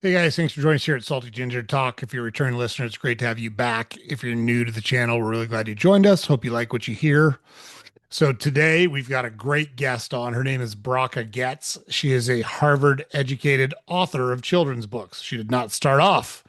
Hey guys, thanks for joining us here at Salty Ginger Talk. If you're a returning listener, it's great to have you back. If you're new to the channel, we're really glad you joined us. Hope you like what you hear. So today we've got a great guest on. Her name is Bracha Goetz. She is a Harvard educated author of children's books. She did not start off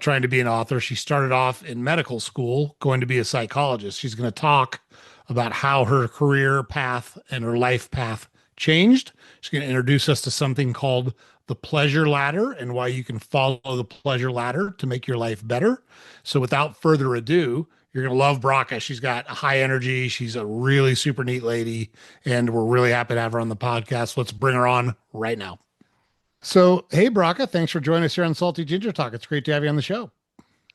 trying to be an author. She started off in medical school going to be a psychologist. She's going to talk about how her career path and her life path changed. She's going to introduce us to something called the pleasure ladder and why you can follow the pleasure ladder to make your life better. So without further ado, you're going to love Bracha. She's got high energy. She's a really super neat lady, and we're really happy to have her on the podcast. Let's bring her on right now. So, hey, Bracha, thanks for joining us here on Salty Ginger Talk. It's great to have you on the show.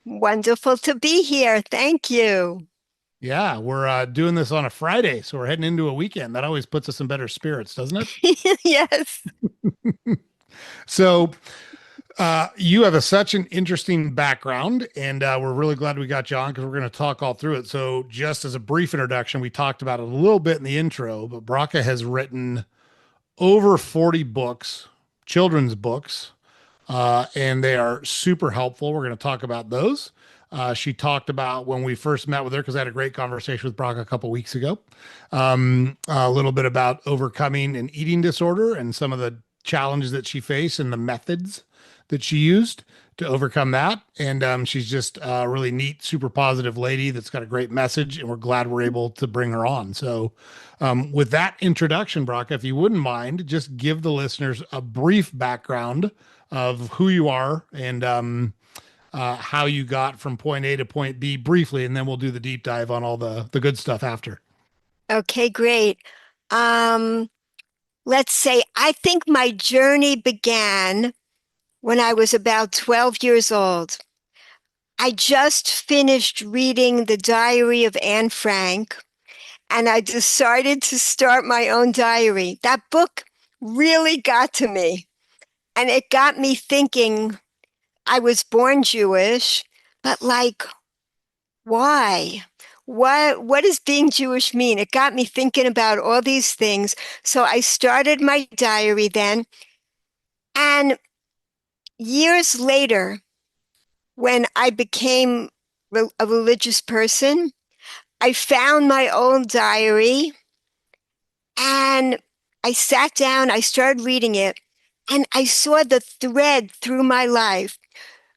Wonderful to be here. Thank you. Yeah, we're doing this on a Friday, so we're heading into a weekend. That always puts us in better spirits, doesn't it? Yes. So, you have such an interesting background, and we're really glad we got you on because we're going to talk all through it. So, just as a brief introduction, we talked about it a little bit in the intro, but Bracha has written over 40 books, children's books, and they are super helpful. We're going to talk about those. She talked about when we first met with her, because I had a great conversation with Bracha a couple weeks ago, a little bit about overcoming an eating disorder and some of the challenges that she faced and the methods that she used to overcome that. And she's just a really neat, super positive lady that's got a great message, and we're glad we're able to bring her on. So, with that introduction, Bracha, if you wouldn't mind, just give the listeners a brief background of who you are and how you got from point A to point B briefly, and then we'll do the deep dive on all the good stuff after. Okay, great. Um, let's say I think my journey began when I was about 12 years old. I just finished reading The Diary of Anne Frank, and I decided to start my own diary. That book really got to me, and it got me thinking. I was born Jewish, but like, why? What does being Jewish mean? It got me thinking about all these things. So I started my diary then. And years later, when I became a religious person, I found my old diary and I sat down, I started reading it, and I saw the thread through my life.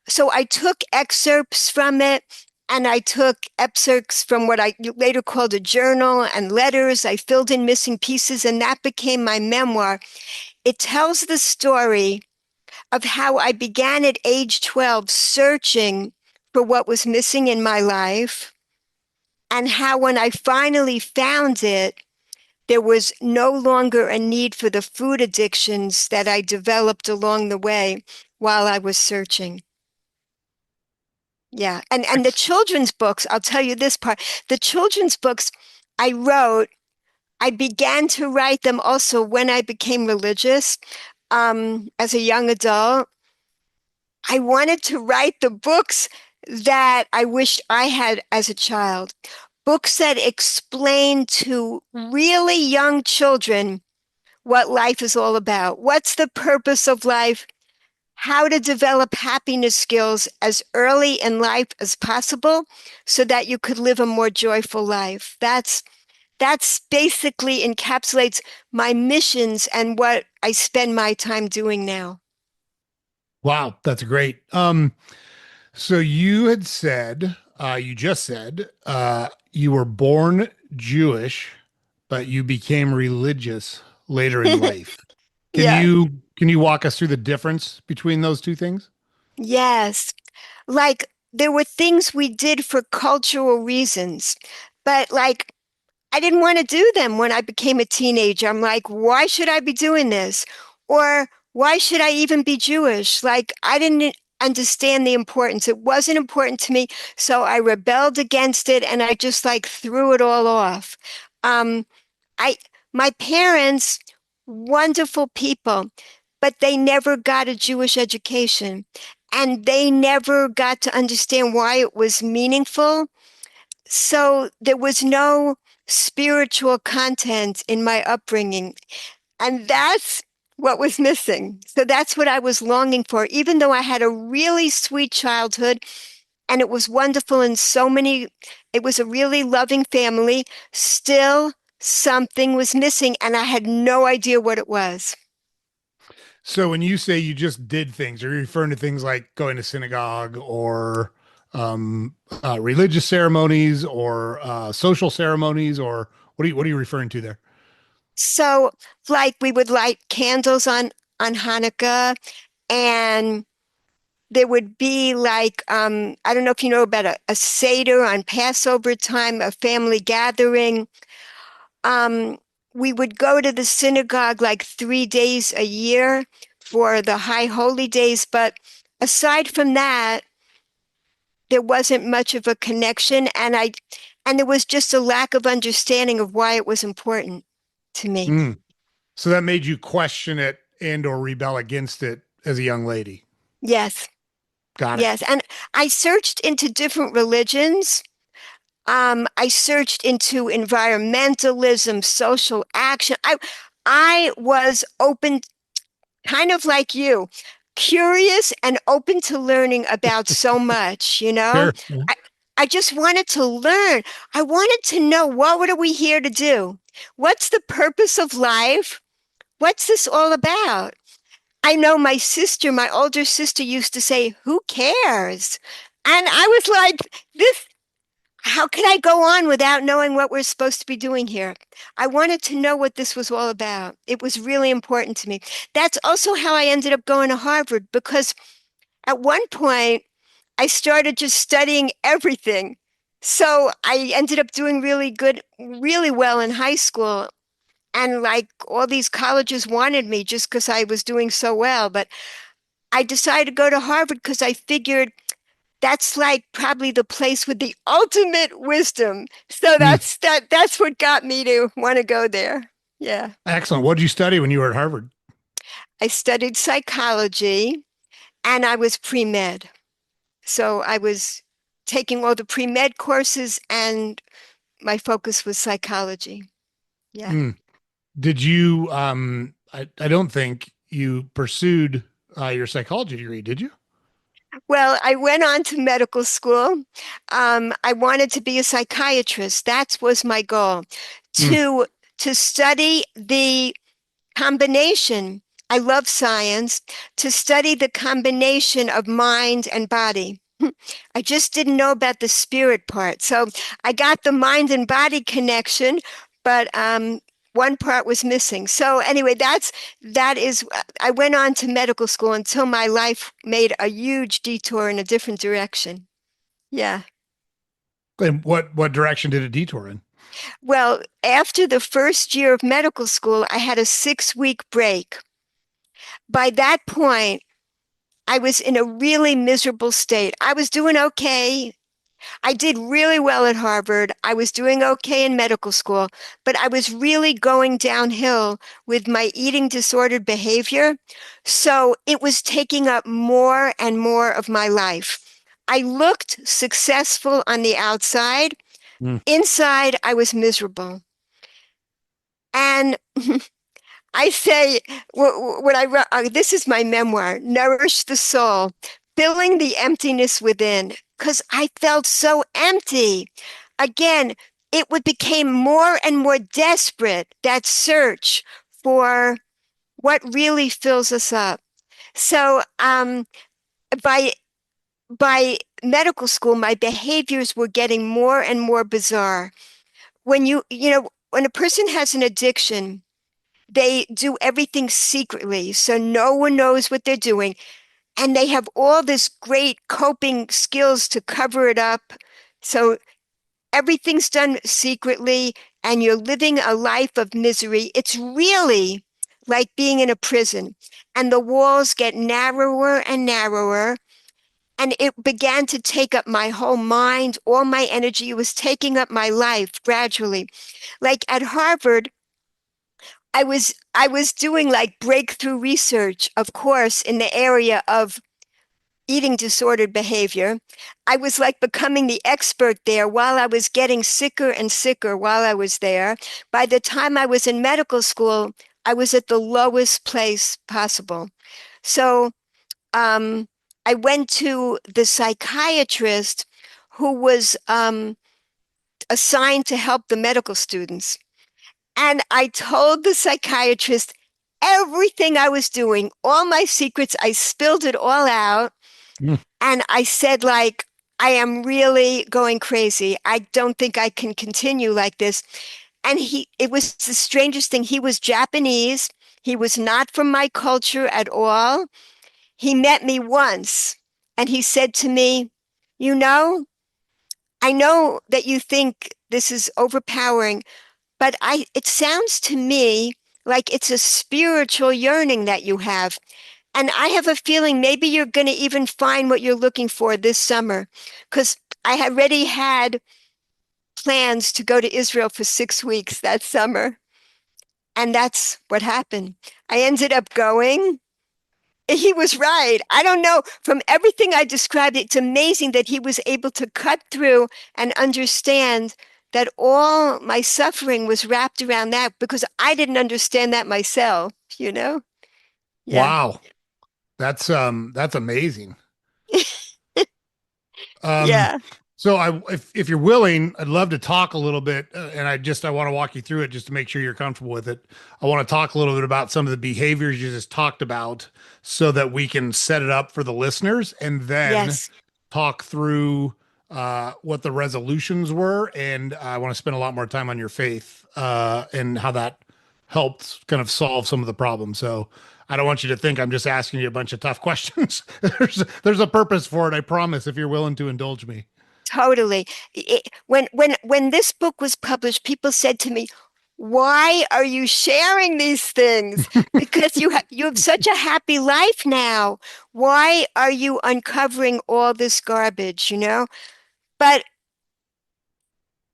So I took excerpts from it, and I took excerpts from what I later called a journal and letters. I filled in missing pieces, and that became my memoir. It tells the story of how I began at age 12 searching for what was missing in my life, and how when I finally found it, there was no longer a need for the food addictions that I developed along the way while I was searching. Yeah. And the children's books, I'll tell you this part. The children's books I wrote, I began to write them also when I became religious, as a young adult. I wanted to write the books that I wished I had as a child. Books that explain to really young children what life is all about. What's the purpose of life? How to develop happiness skills as early in life as possible so that you could live a more joyful life. That's basically encapsulates my missions and what I spend my time doing now. Wow, that's great. So you had said, you just said, you were born Jewish, but you became religious later in life. Can Yeah. you walk us through the difference between those two things? Yes. Like there were things we did for cultural reasons, but like I didn't want to do them when I became a teenager. I'm like, why should I be doing this? Or why should I even be Jewish? Like, I didn't understand the importance. It wasn't important to me. So I rebelled against it and I just like threw it all off. Um, I, my parents, wonderful people, but they never got a Jewish education and they never got to understand why it was meaningful, so there was no spiritual content in my upbringing. And that's what was missing. So that's what I was longing for, even though I had a really sweet childhood and it was wonderful in so many, it was a really loving family. Still, something was missing, and I had no idea what it was. So when you say you just did things, are you referring to things like going to synagogue or religious ceremonies or social ceremonies, or what are you referring to there? So, like, we would light candles on Hanukkah, and there would be like I don't know if you know about a Seder on Passover time, a family gathering. Um, we would go to the synagogue like 3 days a year for the high holy days, but aside from that, there wasn't much of a connection, and there was just a lack of understanding of why it was important to me. Mm. So that made you question it and or rebel against it as a young lady. Yes, Got it. yes. And I searched into different religions. I searched into environmentalism, social action. I was open, kind of like you, curious and open to learning about so much, you know? Sure. Yeah. I, I just wanted to learn. I wanted to know, what are we here to do? What's the purpose of life? What's this all about? I know my sister, my older sister used to say, "Who cares?" And I was like, this, how could I go on without knowing what we're supposed to be doing here? I wanted to know what this was all about. It was really important to me. That's also how I ended up going to Harvard, because at one point I started just studying everything. So I ended up doing really good, really well in high school. And like all these colleges wanted me just because I was doing so well. But I decided to go to Harvard because I figured that's like probably the place with the ultimate wisdom. So Mm. that's what got me to want to go there. Yeah. Excellent. What did you study when you were at Harvard? I studied psychology and I was pre-med. So I was taking all the pre-med courses and my focus was psychology. Yeah. Mm. Did you I don't think you pursued your psychology degree, did you? Well, I went on to medical school. I wanted to be a psychiatrist. That was my goal, Mm. to to study the combination. I love science, to study the combination of mind and body. I just didn't know about the spirit part. So I got the mind and body connection, but one part was missing. So anyway, that is I went on to medical school until my life made a huge detour in a different direction. Yeah. And what direction did it detour in? Well, after the first year of medical school, I had a 6 week break. By that point, I was in a really miserable state. I was doing okay. I did really well at Harvard. I was doing okay in medical school, but I was really going downhill with my eating disordered behavior. So it was taking up more and more of my life. I looked successful on the outside. Mm. Inside, I was miserable. And I say, when I wrote, this is my memoir, Nourish the Soul, filling the emptiness within, because I felt so empty. Again, became more and more desperate, that search for what really fills us up. So by by medical school, my behaviors were getting more and more bizarre. When a person has an addiction, they do everything secretly, so no one knows what they're doing. And they have all this great coping skills to cover it up. So everything's done secretly, and you're living a life of misery. It's really like being in a prison, and the walls get narrower and narrower. And it began to take up my whole mind, all my energy. It was taking up my life gradually. Like at Harvard, I was doing like breakthrough research, of course, in the area of eating disordered behavior. I was like becoming the expert there while I was getting sicker and sicker while I was there. By the time I was in medical school, I was at the lowest place possible. So um, I went to the psychiatrist who was assigned to help the medical students. And I told the psychiatrist everything I was doing, all my secrets. I spilled it all out. Mm. And I said, like, I am really going crazy. I don't think I can continue like this. And it was the strangest thing. He was Japanese. He was not from my culture at all. He met me once and he said to me, you know, I know that you think this is overpowering, but it sounds to me like it's a spiritual yearning that you have. And I have a feeling maybe you're going to even find what you're looking for this summer. Because I had already had plans to go to Israel for 6 weeks that summer. And that's what happened. I ended up going. He was right. I don't know. From everything I described, it's amazing that he was able to cut through and understand that all my suffering was wrapped around that because I didn't understand that myself, you know? Yeah. Wow. That's amazing. Um, Yeah. so if you're willing, I'd love to talk a little bit, and I want to walk you through it just to make sure you're comfortable with it. I want to talk a little bit about some of the behaviors you just talked about, so that we can set it up for the listeners, and then Yes. talk through what the resolutions were. And I want to spend a lot more time on your faith and how that helped kind of solve some of the problems. So I don't want you to think I'm just asking you a bunch of tough questions. There's a purpose for it, I promise, if you're willing to indulge me. Totally. When this book was published, people said to me, "Why are you sharing these things? Because you have such a happy life now. Why are you uncovering all this garbage, you know?" But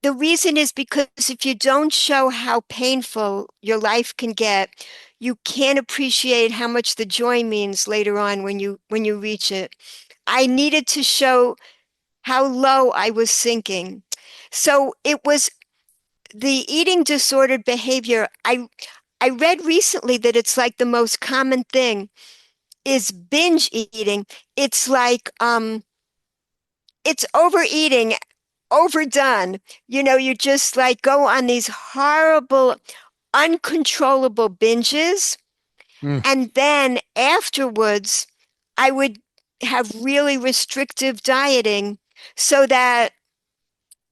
the reason is because if you don't show how painful your life can get, you can't appreciate how much the joy means later on when you reach it. I needed to show how low I was sinking. So it was the eating disordered behavior. I read recently that it's like the most common thing is binge eating. It's like it's overeating, overdone. You know, you just like go on these horrible, uncontrollable binges. Mm. And then afterwards, I would have really restrictive dieting so that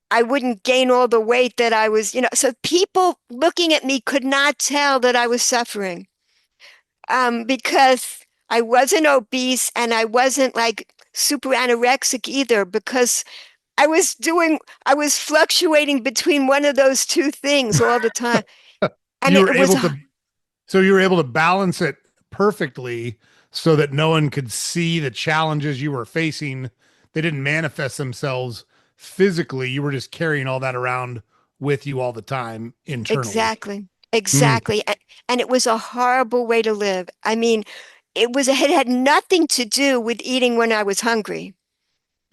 I wouldn't gain all the weight that I was, so people looking at me could not tell that I was suffering because I wasn't obese and I wasn't like super anorexic either because I was fluctuating between one of those two things all the time. And You were it was, able to, so you were able to balance it perfectly so that no one could see the challenges you were facing. They didn't manifest themselves physically. You were just carrying all that around with you all the time internally. exactly, Mm. exactly. And it was a horrible way to live. I mean, it had nothing to do with eating when I was hungry.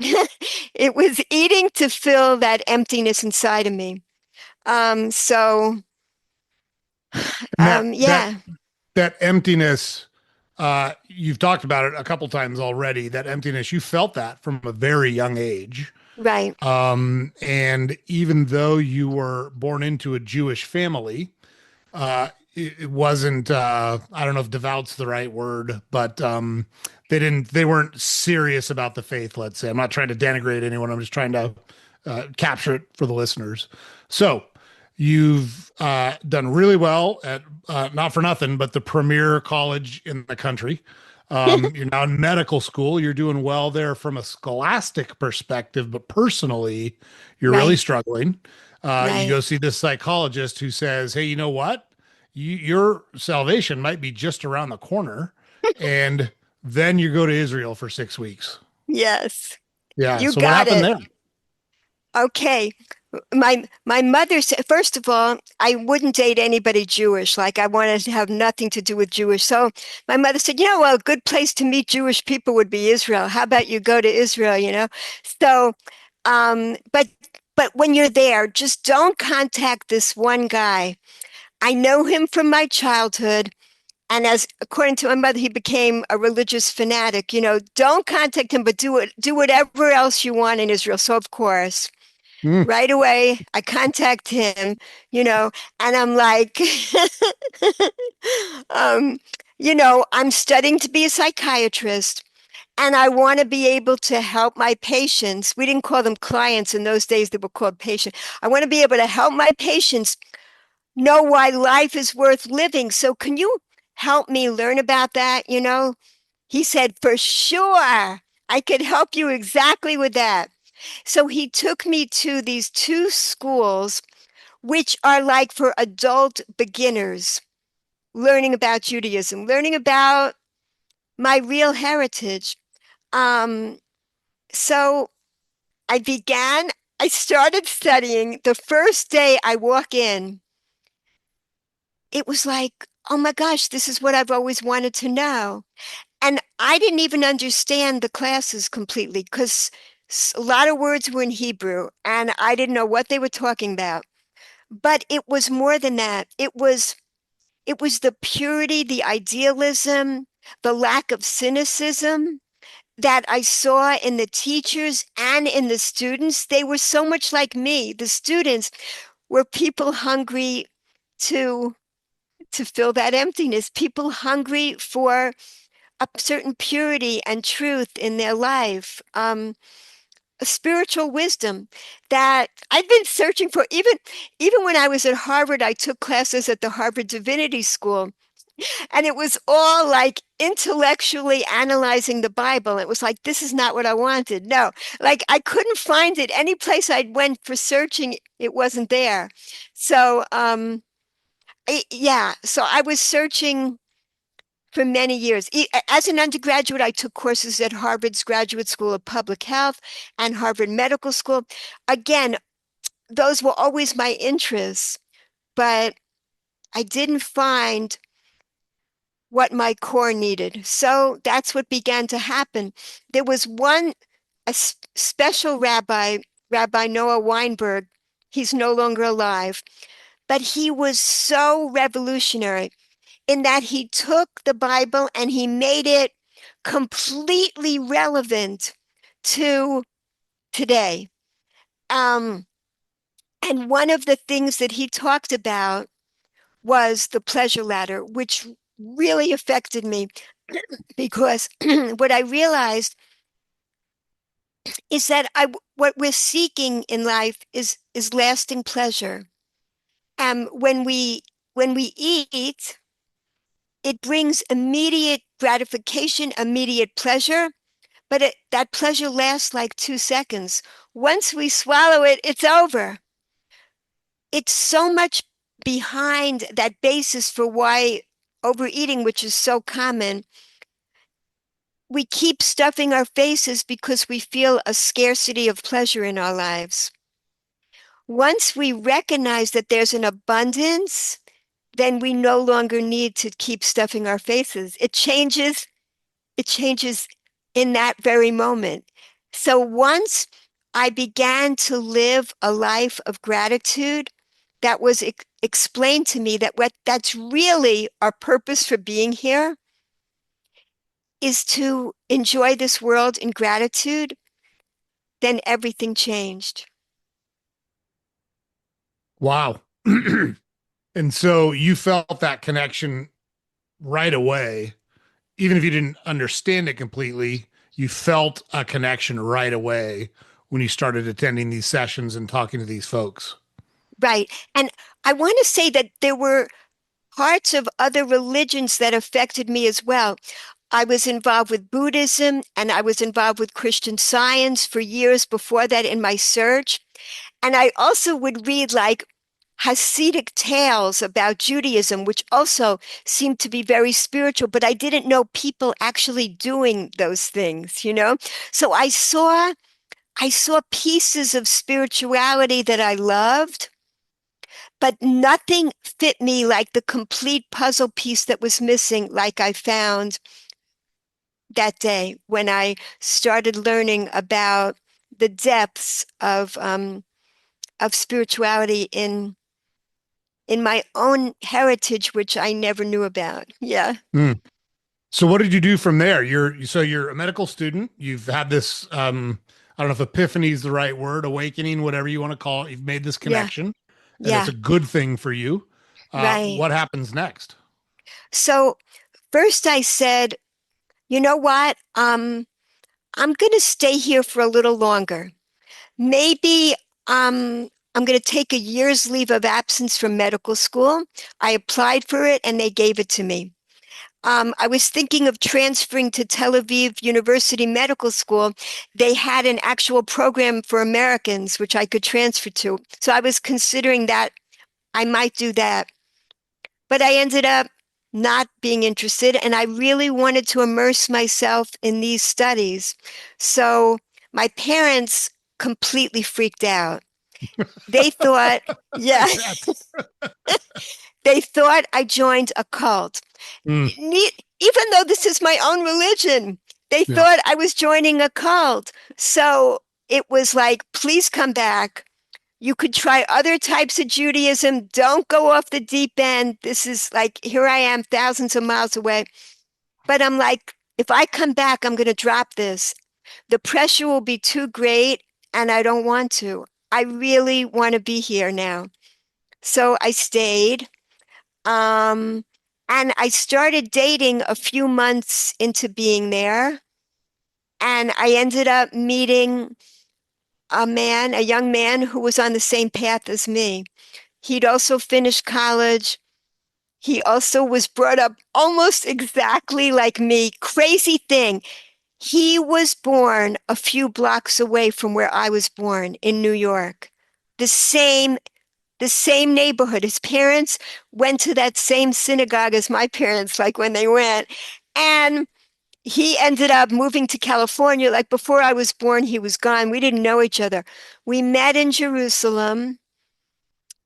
It was eating to fill that emptiness inside of me. So, And that that yeah, that emptiness, you've talked about it a couple times already. That emptiness, you felt that from a very young age. right, And even though you were born into a Jewish family, it wasn't, I don't know if devout's the right word, but they weren't serious about the faith, let's say. I'm not trying to denigrate anyone. I'm just trying to capture it for the listeners. So you've done really well at, not for nothing, but the premier college in the country. You're now in medical school. You're doing well there from a scholastic perspective, but personally, you're really right, struggling. You right. go see this psychologist who says, "Hey, you know what? Your salvation might be just around the corner." And then you go to Israel for 6 weeks. Yes, Yeah. you So what got happened it. there? Okay. My mother said, first of all, I wouldn't date anybody Jewish. Like I wanted to have nothing to do with Jewish. So my mother said, well, a good place to meet Jewish people would be Israel. How about you go to Israel, you know? So, but when you're there, just don't contact this one guy. I know him from my childhood. And as according to my mother, he became a religious fanatic. Don't contact him, but do whatever else you want in Israel. So of course, Mm. right away, I contact him, you know, and I'm like, um, I'm studying to be a psychiatrist. And I want to be able to help my patients. We didn't call them clients in those days, they were called patients. I want to be able to help my patients know why life is worth living. So, can you help me learn about that? He said, for sure, I could help you exactly with that. So, he took me to these two schools, which are like for adult beginners, learning about Judaism, learning about my real heritage. Um, so, I started studying. The first day I walk in, it was like, oh my gosh, this is what I've always wanted to know. And I didn't even understand the classes completely because a lot of words were in Hebrew and I didn't know what they were talking about. But it was more than that. It was the purity, the idealism, the lack of cynicism that I saw in the teachers and in the students. They were so much like me. The students were people hungry to fill that emptiness, people hungry for a certain purity and truth in their life, a spiritual wisdom that I've been searching for. Even when I was at Harvard, I took classes at the Harvard Divinity School, and it was all like intellectually analyzing the Bible. It was like, this is not what I wanted. No, like I couldn't find it. Any place I went for searching, it wasn't there. So, yeah, so I was searching for many years. As an undergraduate, I took courses at Harvard's Graduate School of Public Health and Harvard Medical School. Again, those were always my interests, but I didn't find what my core needed. So that's what began to happen. There was a special rabbi, Rabbi Noah Weinberg. He's no longer alive, but he was so revolutionary in that he took the Bible and he made it completely relevant to today. Um, and one of the things that he talked about was the pleasure ladder, which really affected me because what I realized is that what we're seeking in life is lasting pleasure. When we eat, it brings immediate gratification, immediate pleasure, but that pleasure lasts like 2 seconds. Once we swallow it, it's over. It's so much behind that basis for why overeating, which is so common, we keep stuffing our faces because we feel a scarcity of pleasure in our lives. Once we recognize that there's an abundance, then we no longer need to keep stuffing our faces. It changes in that very moment. So once I began to live a life of gratitude, that was explained to me that that's really our purpose for being here is to enjoy this world in gratitude, then everything changed. Wow. And so you felt that connection right away, even if you didn't understand it completely, you felt a connection right away when you started attending these sessions and talking to these folks. Right. And I want to say that there were parts of other religions that affected me as well. I was involved with Buddhism and I was involved with Christian Science for years before that in my search. And I also would read like Hasidic tales about Judaism, which also seemed to be very spiritual, but I didn't know people actually doing those things. So I saw pieces of spirituality that I loved, but nothing fit me like the complete puzzle piece that was missing, like I found that day when I started learning about the depths of spirituality in in my own heritage, which I never knew about. Yeah. Mm. So what did you do from there? You're a medical student. You've had this I don't know if epiphany is the right word, awakening, whatever you want to call it. You've made this Yeah. connection, and it's Yeah. a good thing for you. Right. What happens next? So first I said, you know what? I'm going to stay here for a little longer. Maybe I'm going to take a year's leave of absence from medical school. I applied for it and they gave it to me. I was thinking of transferring to Tel Aviv University Medical School. They had an actual program for Americans, which I could transfer to. So I was considering that I might do that. But I ended up not being interested, and I really wanted to immerse myself in these studies. So my parents completely freaked out. They thought, yeah, I bet. they thought I joined a cult. Mm, Even though this is my own religion, they yeah. thought I was joining a cult. So it was like, please come back. You could try other types of Judaism. Don't go off the deep end. This is like, here I am, thousands of miles away. But I'm like, if I come back, I'm going to drop this. The pressure will be too great, and I don't want to. I really want to be here now. So I stayed. Um, and I started dating a few months into being there. And I ended up meeting a young man who was on the same path as me. He'd also finished college. He also was brought up almost exactly like me. Crazy thing. He was born a few blocks away from where I was born in New York. The same the same neighborhood. His parents went to that same synagogue as my parents, like when they went. And he ended up moving to California. Like before I was born, he was gone. We didn't know each other. We met in Jerusalem.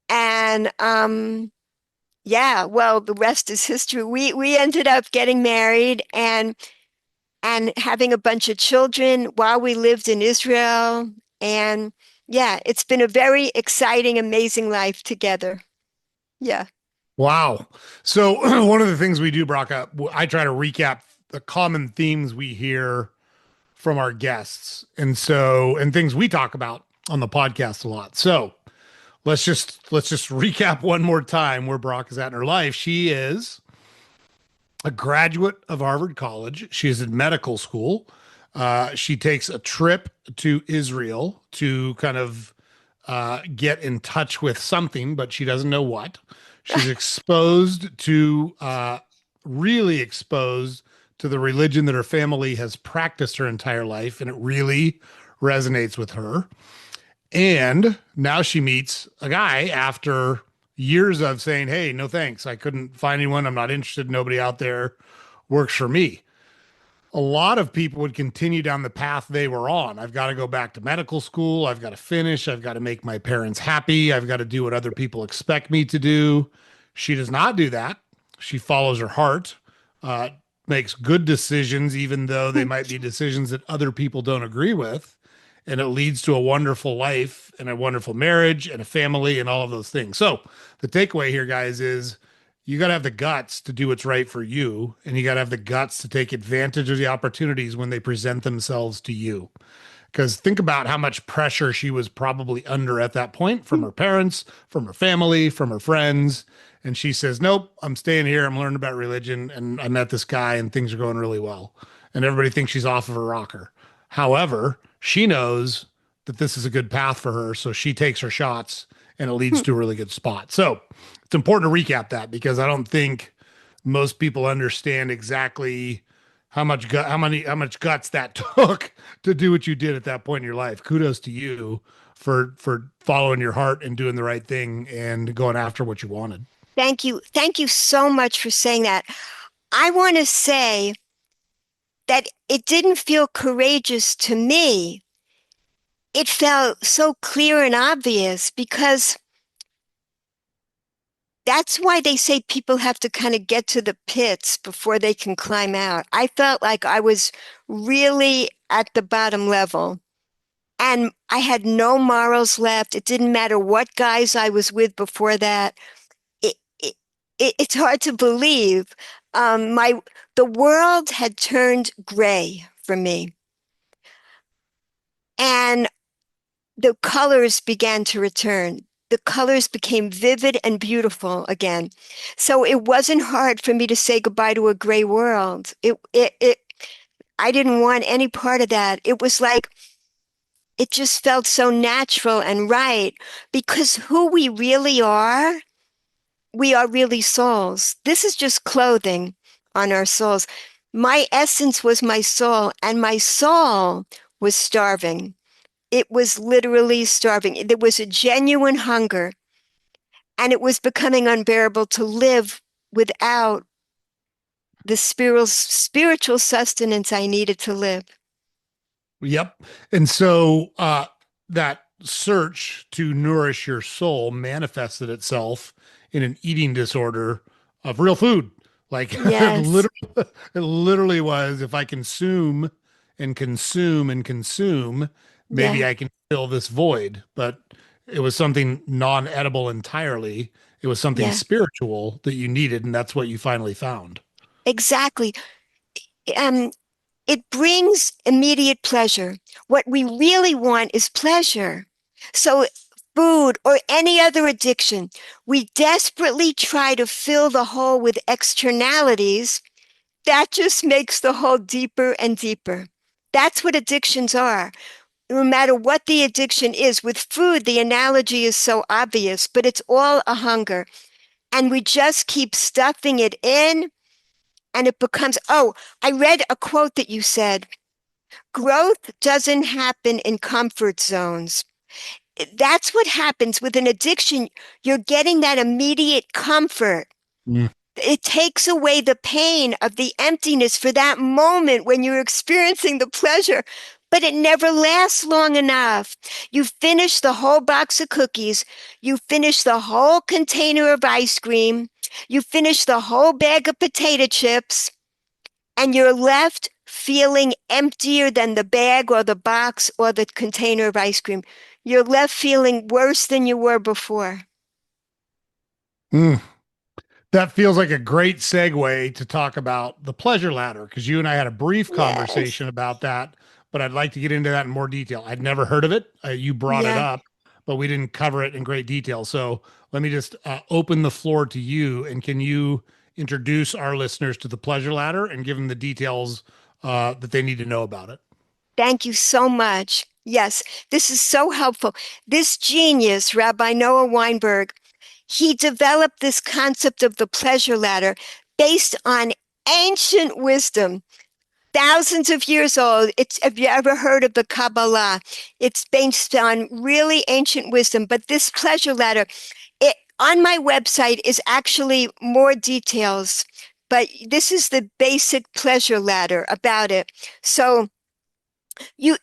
And yeah, well, the rest is history. We ended up getting married and having a bunch of children while we lived in Israel. And yeah, it's been a very exciting, amazing life together. Yeah. Wow. So one of the things we do, Bracha, I try to recap the common themes we hear from our guests, and things we talk about on the podcast a lot. So let's just recap one more time where Brock is at in her life. She is a graduate of Harvard College. She is in medical school. She takes a trip to Israel to kind of get in touch with something, but she doesn't know what. She's exposed to, really exposed to the religion that her family has practiced her entire life, and it really resonates with her. And now she meets a guy after years of saying, "Hey, no thanks. I couldn't find anyone. I'm not interested. Nobody out there works for me." A lot of people would continue down the path they were on. I've got to go back to medical school. I've got to finish. I've got to make my parents happy. I've got to do what other people expect me to do. She does not do that. She follows her heart, uh, makes good decisions, even though they might be decisions that other people don't agree with. And it leads to a wonderful life and a wonderful marriage and a family and all of those things. So, the takeaway here, guys, is you got to have the guts to do what's right for you, and you got to have the guts to take advantage of the opportunities when they present themselves to you. Because think about how much pressure she was probably under at that point from her parents, from her family, from her friends. And she says, "Nope, I'm staying here. I'm learning about religion. And I met this guy, and things are going really well." And everybody thinks she's off of her rocker. However, she knows that this is a good path for her. So she takes her shots and it leads to a really good spot. So it's important to recap that because I don't think most people understand exactly how much guts that took to do what you did at that point in your life. Kudos to you for following your heart and doing the right thing and going after what you wanted. Thank you. Thank you so much for saying that. I want to say that it didn't feel courageous to me. It felt so clear and obvious because that's why they say people have to kind of get to the pits before they can climb out. I felt like I was really at the bottom level and I had no morals left. It didn't matter what guys I was with before that. it's hard to believe. My the world had turned gray for me, and the colors began to return. The colors became vivid and beautiful again. So it wasn't hard for me to say goodbye to a gray world. I didn't want any part of that. It was like it just felt so natural and right because who we are really souls. This is just clothing on our souls. My essence was my soul, and my soul was starving. It was literally starving. There was a genuine hunger, and it was becoming unbearable to live without the spiritual sustenance I needed to live. Yep. And so that search to nourish your soul manifested itself in an eating disorder of real food. Like Yes. it literally was if I consume and consume and consume, maybe Yeah. I can fill this void. But it was something non-edible entirely. It was something Yeah. spiritual that you needed, and that's what you finally found. Exactly. Um, it brings immediate pleasure. What we really want is pleasure. So, food or any other addiction, we desperately try to fill the hole with externalities. That just makes the hole deeper and deeper. That's what addictions are. No matter what the addiction is, with food, the analogy is so obvious, but it's all a hunger. And we just keep stuffing it in, and it becomes, oh, I read a quote that you said, growth doesn't happen in comfort zones. That's what happens with an addiction. You're getting that immediate comfort. Mm. It takes away the pain of the emptiness for that moment when you're experiencing the pleasure, but it never lasts long enough. You finish the whole box of cookies, you finish the whole container of ice cream, you finish the whole bag of potato chips, and you're left feeling emptier than the bag or the box or the container of ice cream. You're left feeling worse than you were before. Mm. That feels like a great segue to talk about the pleasure ladder because you and I had a brief Yes. conversation about that, but I'd like to get into that in more detail. I'd never heard of it. You brought it Yeah. up, but we didn't cover it in great detail. So let me just open the floor to you. And can you introduce our listeners to the pleasure ladder and give them the details that they need to know about it? Thank you so much. Yes, this is so helpful. This genius, Rabbi Noah Weinberg, he developed this concept of the pleasure ladder based on ancient wisdom, thousands of years old. It's, have you ever heard of the Kabbalah? It's based on really ancient wisdom, but this pleasure ladder, on my website is actually more details, but this is the basic pleasure ladder about it. So you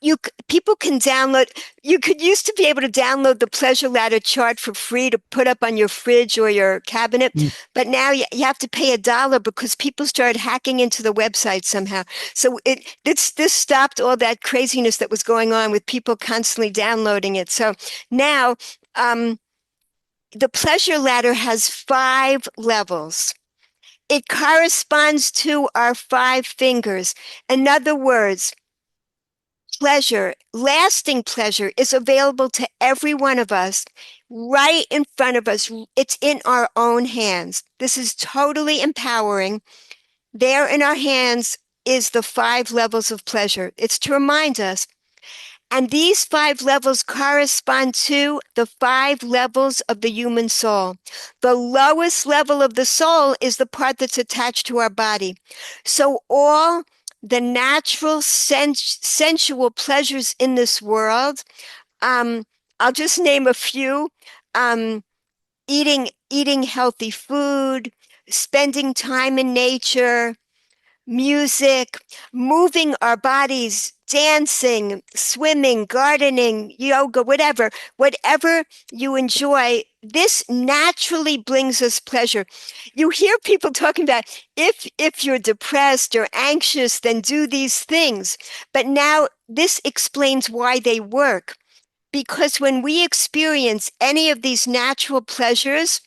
people can download, you could used to be able to download the pleasure ladder chart for free to put up on your fridge or your cabinet, Mm. but now you have to pay $1 because people started hacking into the website somehow. So this stopped all that craziness that was going on with people constantly downloading it. So now um, the pleasure ladder has 5 levels. It corresponds to our 5 fingers. In other words, pleasure, lasting pleasure, is available to every one of us right in front of us. It's in our own hands. This is totally empowering. There in our hands is the 5 levels of pleasure. It's to remind us. And these 5 levels correspond to the 5 levels of the human soul. The lowest level of the soul is the part that's attached to our body. So all the natural sensual pleasures in this world, um, I'll just name a few. Um, eating healthy food, spending time in nature, music, moving our bodies, dancing, swimming, gardening, yoga, whatever you enjoy, this naturally brings us pleasure. You hear people talking about if you're depressed or anxious, then do these things. But now this explains why they work. Because when we experience any of these natural pleasures,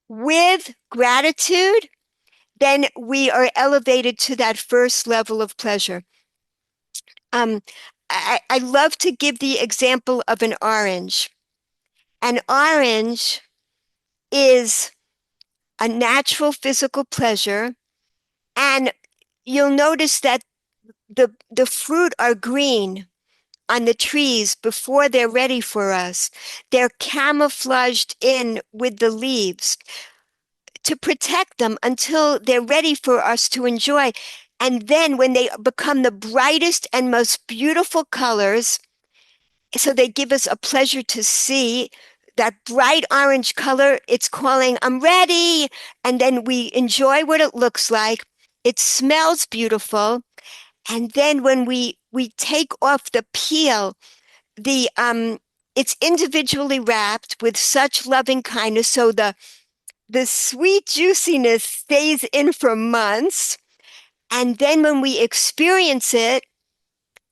with gratitude, then we are elevated to that first level of pleasure. Um, I love to give the example of an orange. An orange is a natural physical pleasure, and you'll notice that the fruit are green on the trees before they're ready for us. They're camouflaged in with the leaves to protect them until they're ready for us to enjoy. And then when they become the brightest and most beautiful colors, so they give us a pleasure to see that bright orange color, it's calling, I'm ready. And then we enjoy what it looks like. It smells beautiful. And then when we take off the peel, the it's individually wrapped with such loving kindness, so the sweet juiciness stays in for months. And then when we experience it,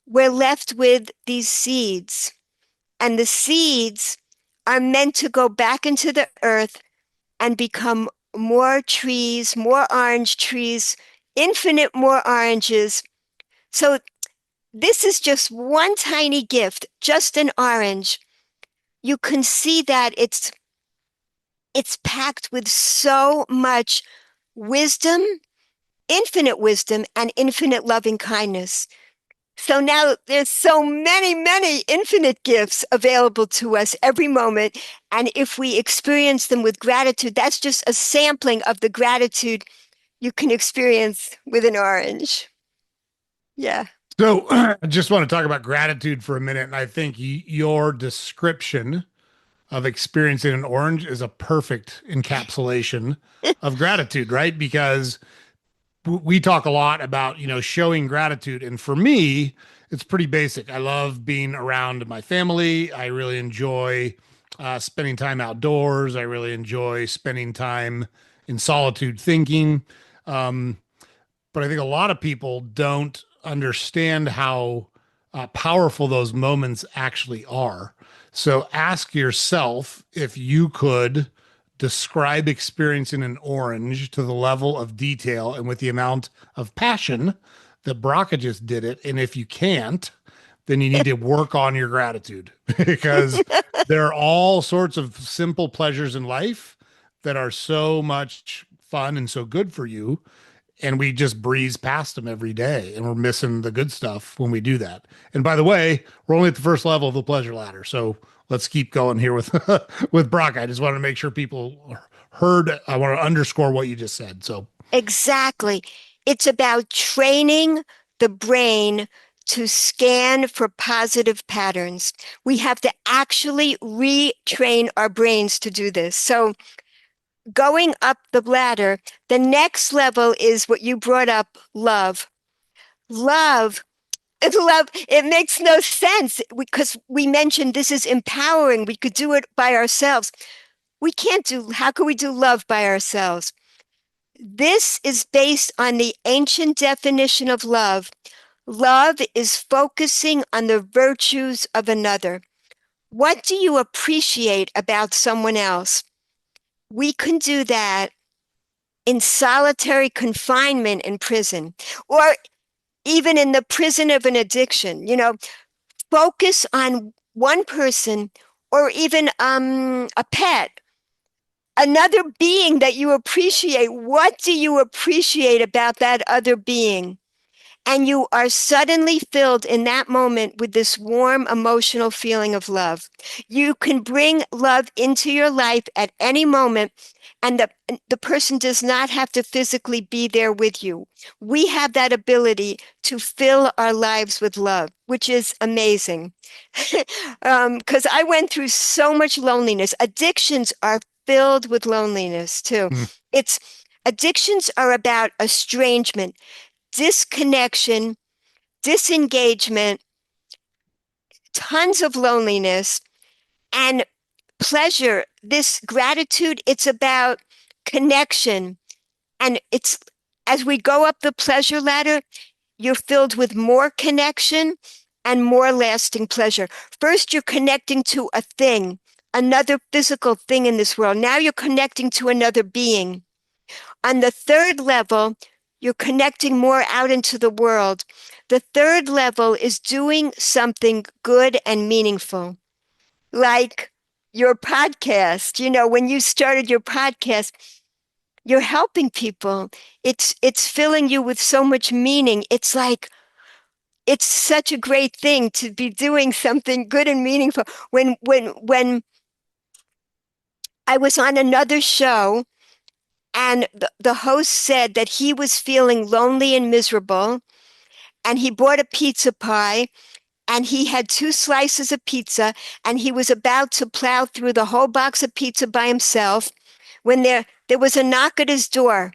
we're left with these seeds. And the seeds are meant to go back into the earth and become more trees, more orange trees, infinite more oranges. So this is just one tiny gift, just an orange. You can see that it's packed with so much wisdom, infinite wisdom, and infinite loving kindness. So now there's so many, many infinite gifts available to us every moment. And if we experience them with gratitude, that's just a sampling of the gratitude you can experience with an orange. Yeah. So I just want to talk about gratitude for a minute. And I think your description of experiencing an orange is a perfect encapsulation of gratitude, right? Because we talk a lot about, showing gratitude. And for me, it's pretty basic. I love being around my family. I really enjoy spending time outdoors. I really enjoy spending time in solitude thinking. Um, but I think a lot of people don't understand how powerful those moments actually are. So ask yourself if you could describe experiencing an orange to the level of detail and with the amount of passion that Bracha just did it. And if you can't, then you need to work on your gratitude because there are all sorts of simple pleasures in life that are so much fun and so good for you, and we just breeze past them every day and we're missing the good stuff when we do that. And by the way, we're only at the first level of the pleasure ladder, so let's keep going here with with Brock. I just want to make sure people heard. I want to underscore what you just said. So Exactly. It's about training the brain to scan for positive patterns. We have to actually retrain our brains to do this. So, going up the ladder, the next level is what you brought up, love. Love, love, it makes no sense because we mentioned this is empowering. We could do it by ourselves. We can't do, how can we do love by ourselves? This is based on the ancient definition of love. Love is focusing on the virtues of another. What do you appreciate about someone else? We can do that in solitary confinement in prison, or even in the prison of an addiction. Focus on one person, or even a pet, another being that you appreciate. What do you appreciate about that other being? And you are suddenly filled in that moment with this warm emotional feeling of love. You can bring love into your life at any moment, and the person does not have to physically be there with you. We have that ability to fill our lives with love, which is amazing. Because I went through so much loneliness. Addictions are filled with loneliness too. mm, It's Addictions are about estrangement, disconnection, disengagement, tons of loneliness, and pleasure. This gratitude, it's about connection. And it's as we go up the pleasure ladder, you're filled with more connection and more lasting pleasure. First, you're connecting to a thing, another physical thing in this world. Now you're connecting to another being. On the third level, you're connecting more out into the world. The third level is doing something good and meaningful, like your podcast. You know, when you started your podcast, you're helping people. It's filling you with so much meaning. It's like it's such a great thing to be doing something good and meaningful. When I was on another show and the host said that he was feeling lonely and miserable, and he bought a pizza pie and he had two slices of pizza and he was about to plow through the whole box of pizza by himself when there was a knock at his door,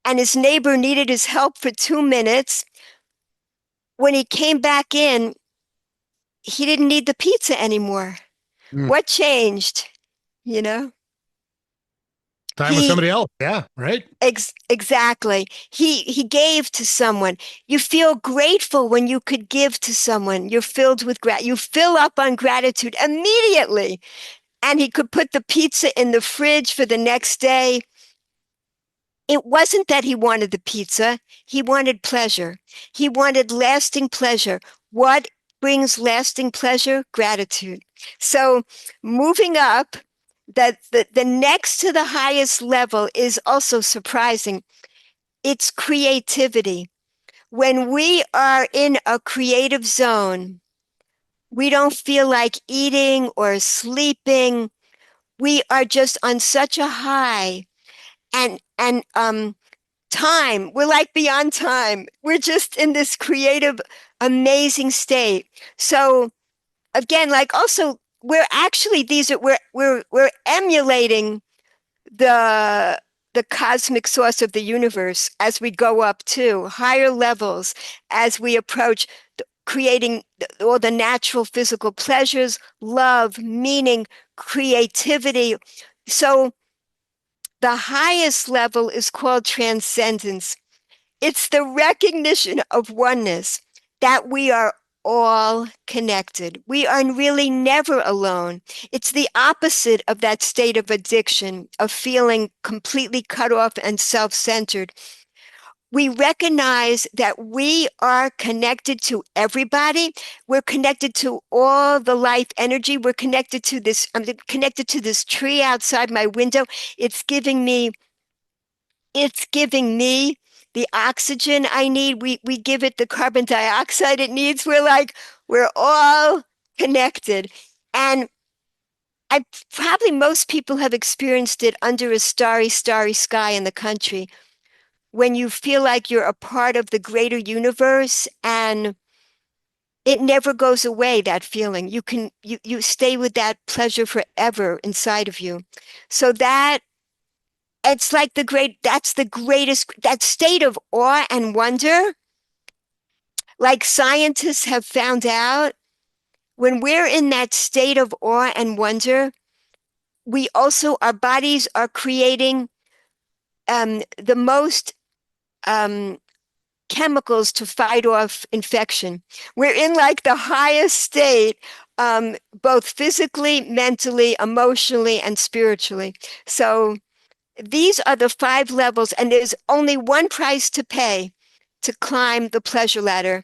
and his neighbor needed his help for 2 minutes. When he came back in, he didn't need the pizza anymore. Mm. What changed? You know, Time with he somebody else. Yeah. Right. exactly. He gave to someone. You feel grateful when you could give to someone. You're filled with you fill up on gratitude immediately. And he could put the pizza in the fridge for the next day. It wasn't that he wanted the pizza. He wanted pleasure. He wanted lasting pleasure. What brings lasting pleasure? Gratitude. So moving up, the next to the highest level is also surprising. It's creativity. When we are in a creative zone, we don't feel like eating or sleeping. We are just on such a high, and time, we're like beyond time. We're just in this creative, amazing state. So again, like also we're actually these are we're emulating the the cosmic source of the universe as we go up to higher levels, as we approach creating all the natural physical pleasures, love, meaning, creativity. So the highest level is called transcendence. It's the recognition of oneness, that we are all connected. We are really never alone. It's the opposite of that state of addiction, of feeling completely cut off and self centered. We recognize that we are connected to everybody. We're connected to all the life energy. We're connected to this. I'm connected to this tree outside my window. It's giving me it's giving me the oxygen I need. We give it the carbon dioxide it needs. We're all connected. And I probably most people have experienced it under a starry, starry sky in the country when you feel like you're a part of the greater universe, and it never goes away, that feeling. You stay with that pleasure forever inside of you. So that it's like that's the greatest, that state of awe and wonder. Like scientists have found out, when we're in that state of awe and wonder, our bodies are creating the most um, chemicals to fight off infection. We're in like the highest state, both physically, mentally, emotionally, and spiritually. So these are the 5 levels, and there's only one price to pay to climb the pleasure ladder,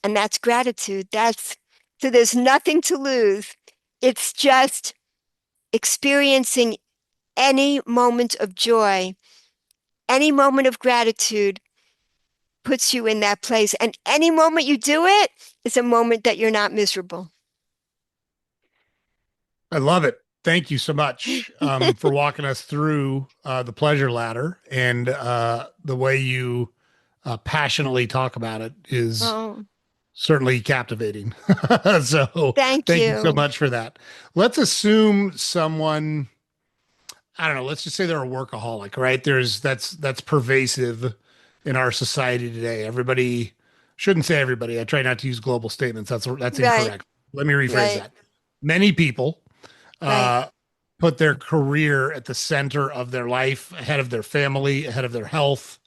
and that's gratitude. So there's nothing to lose. It's just experiencing any moment of joy, any moment of gratitude puts you in that place. And any moment you do it is a moment that you're not miserable. I love it. Thank you so much for walking us through the pleasure ladder, and the way you passionately talk about it is Oh, certainly captivating. So thank thank you so you. much for that. Let's assume someone, I don't know, let's just say they're a workaholic, right? That's pervasive in our society today. Everybody, shouldn't say everybody. I try not to use global statements. That's Right, incorrect. Let me rephrase right, that. Many people right. uh, put their career at the center of their life, ahead of their family, ahead of their health,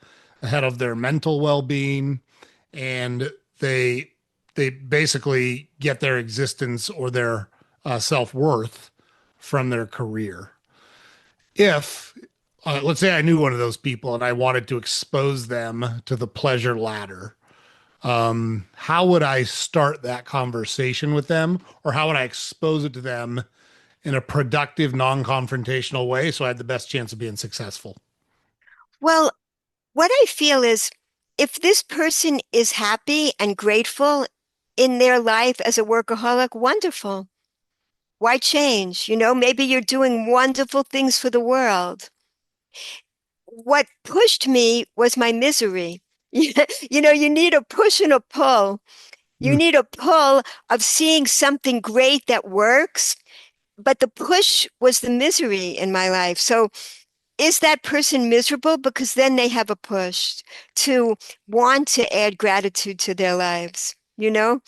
ahead of their mental well-being, and they basically get their existence or their self-worth from their career. If let's say I knew one of those people and I wanted to expose them to the pleasure ladder, how would I start that conversation with them, or how would I expose it to them in a productive, non-confrontational way so I had the best chance of being successful? Well, what I feel is if this person is happy and grateful in their life as a workaholic, wonderful. Why change? Maybe you're doing wonderful things for the world. What pushed me was my misery. You need a push and a pull. You Mm. need a pull of seeing something great that works, but the push was the misery in my life. So is that person miserable? Because then they have a push to want to add gratitude to their lives, to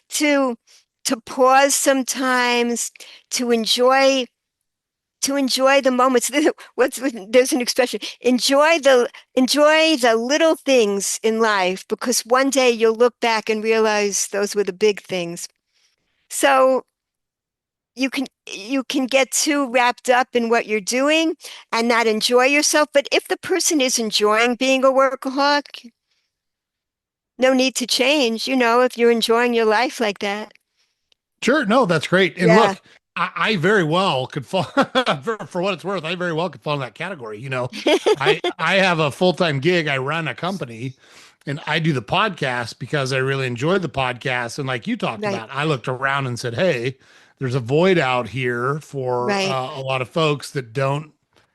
to to pause sometimes, to enjoy the moments. There's an expression, enjoy the little things in life, because one day you'll look back and realize those were the big things. So you can get too wrapped up in what you're doing and not enjoy yourself. But if the person is enjoying being a workaholic, no need to change, if you're enjoying your life like that. Sure. No, that's great. And Yeah. look, I very well could fall for what it's worth. I very well could fall in that category. I have a full-time gig. I run a company and I do the podcast because I really enjoy the podcast. And like you talked Right, about, I looked around and said, hey, there's a void out here for right. a lot of folks that don't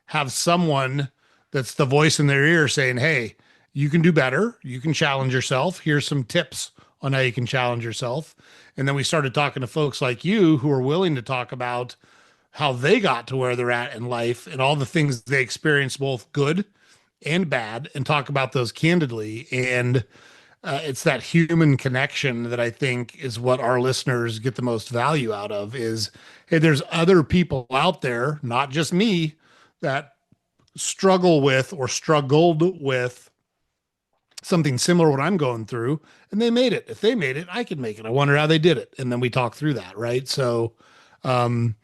have someone that's the voice in their ear saying, hey, you can do better. You can challenge yourself. Here's some tips on how you can challenge yourself. And then we started talking to folks like you who are willing to talk about how they got to where they're at in life and all the things they experienced, both good and bad, and talk about those candidly. And it's that human connection that I think is what our listeners get the most value out of is, hey, there's other people out there, not just me, that struggle with or struggled with something similar to what I'm going through, and they made it. If they made it, I can make it. I wonder how they did it. And then we talk through that, right? So, um,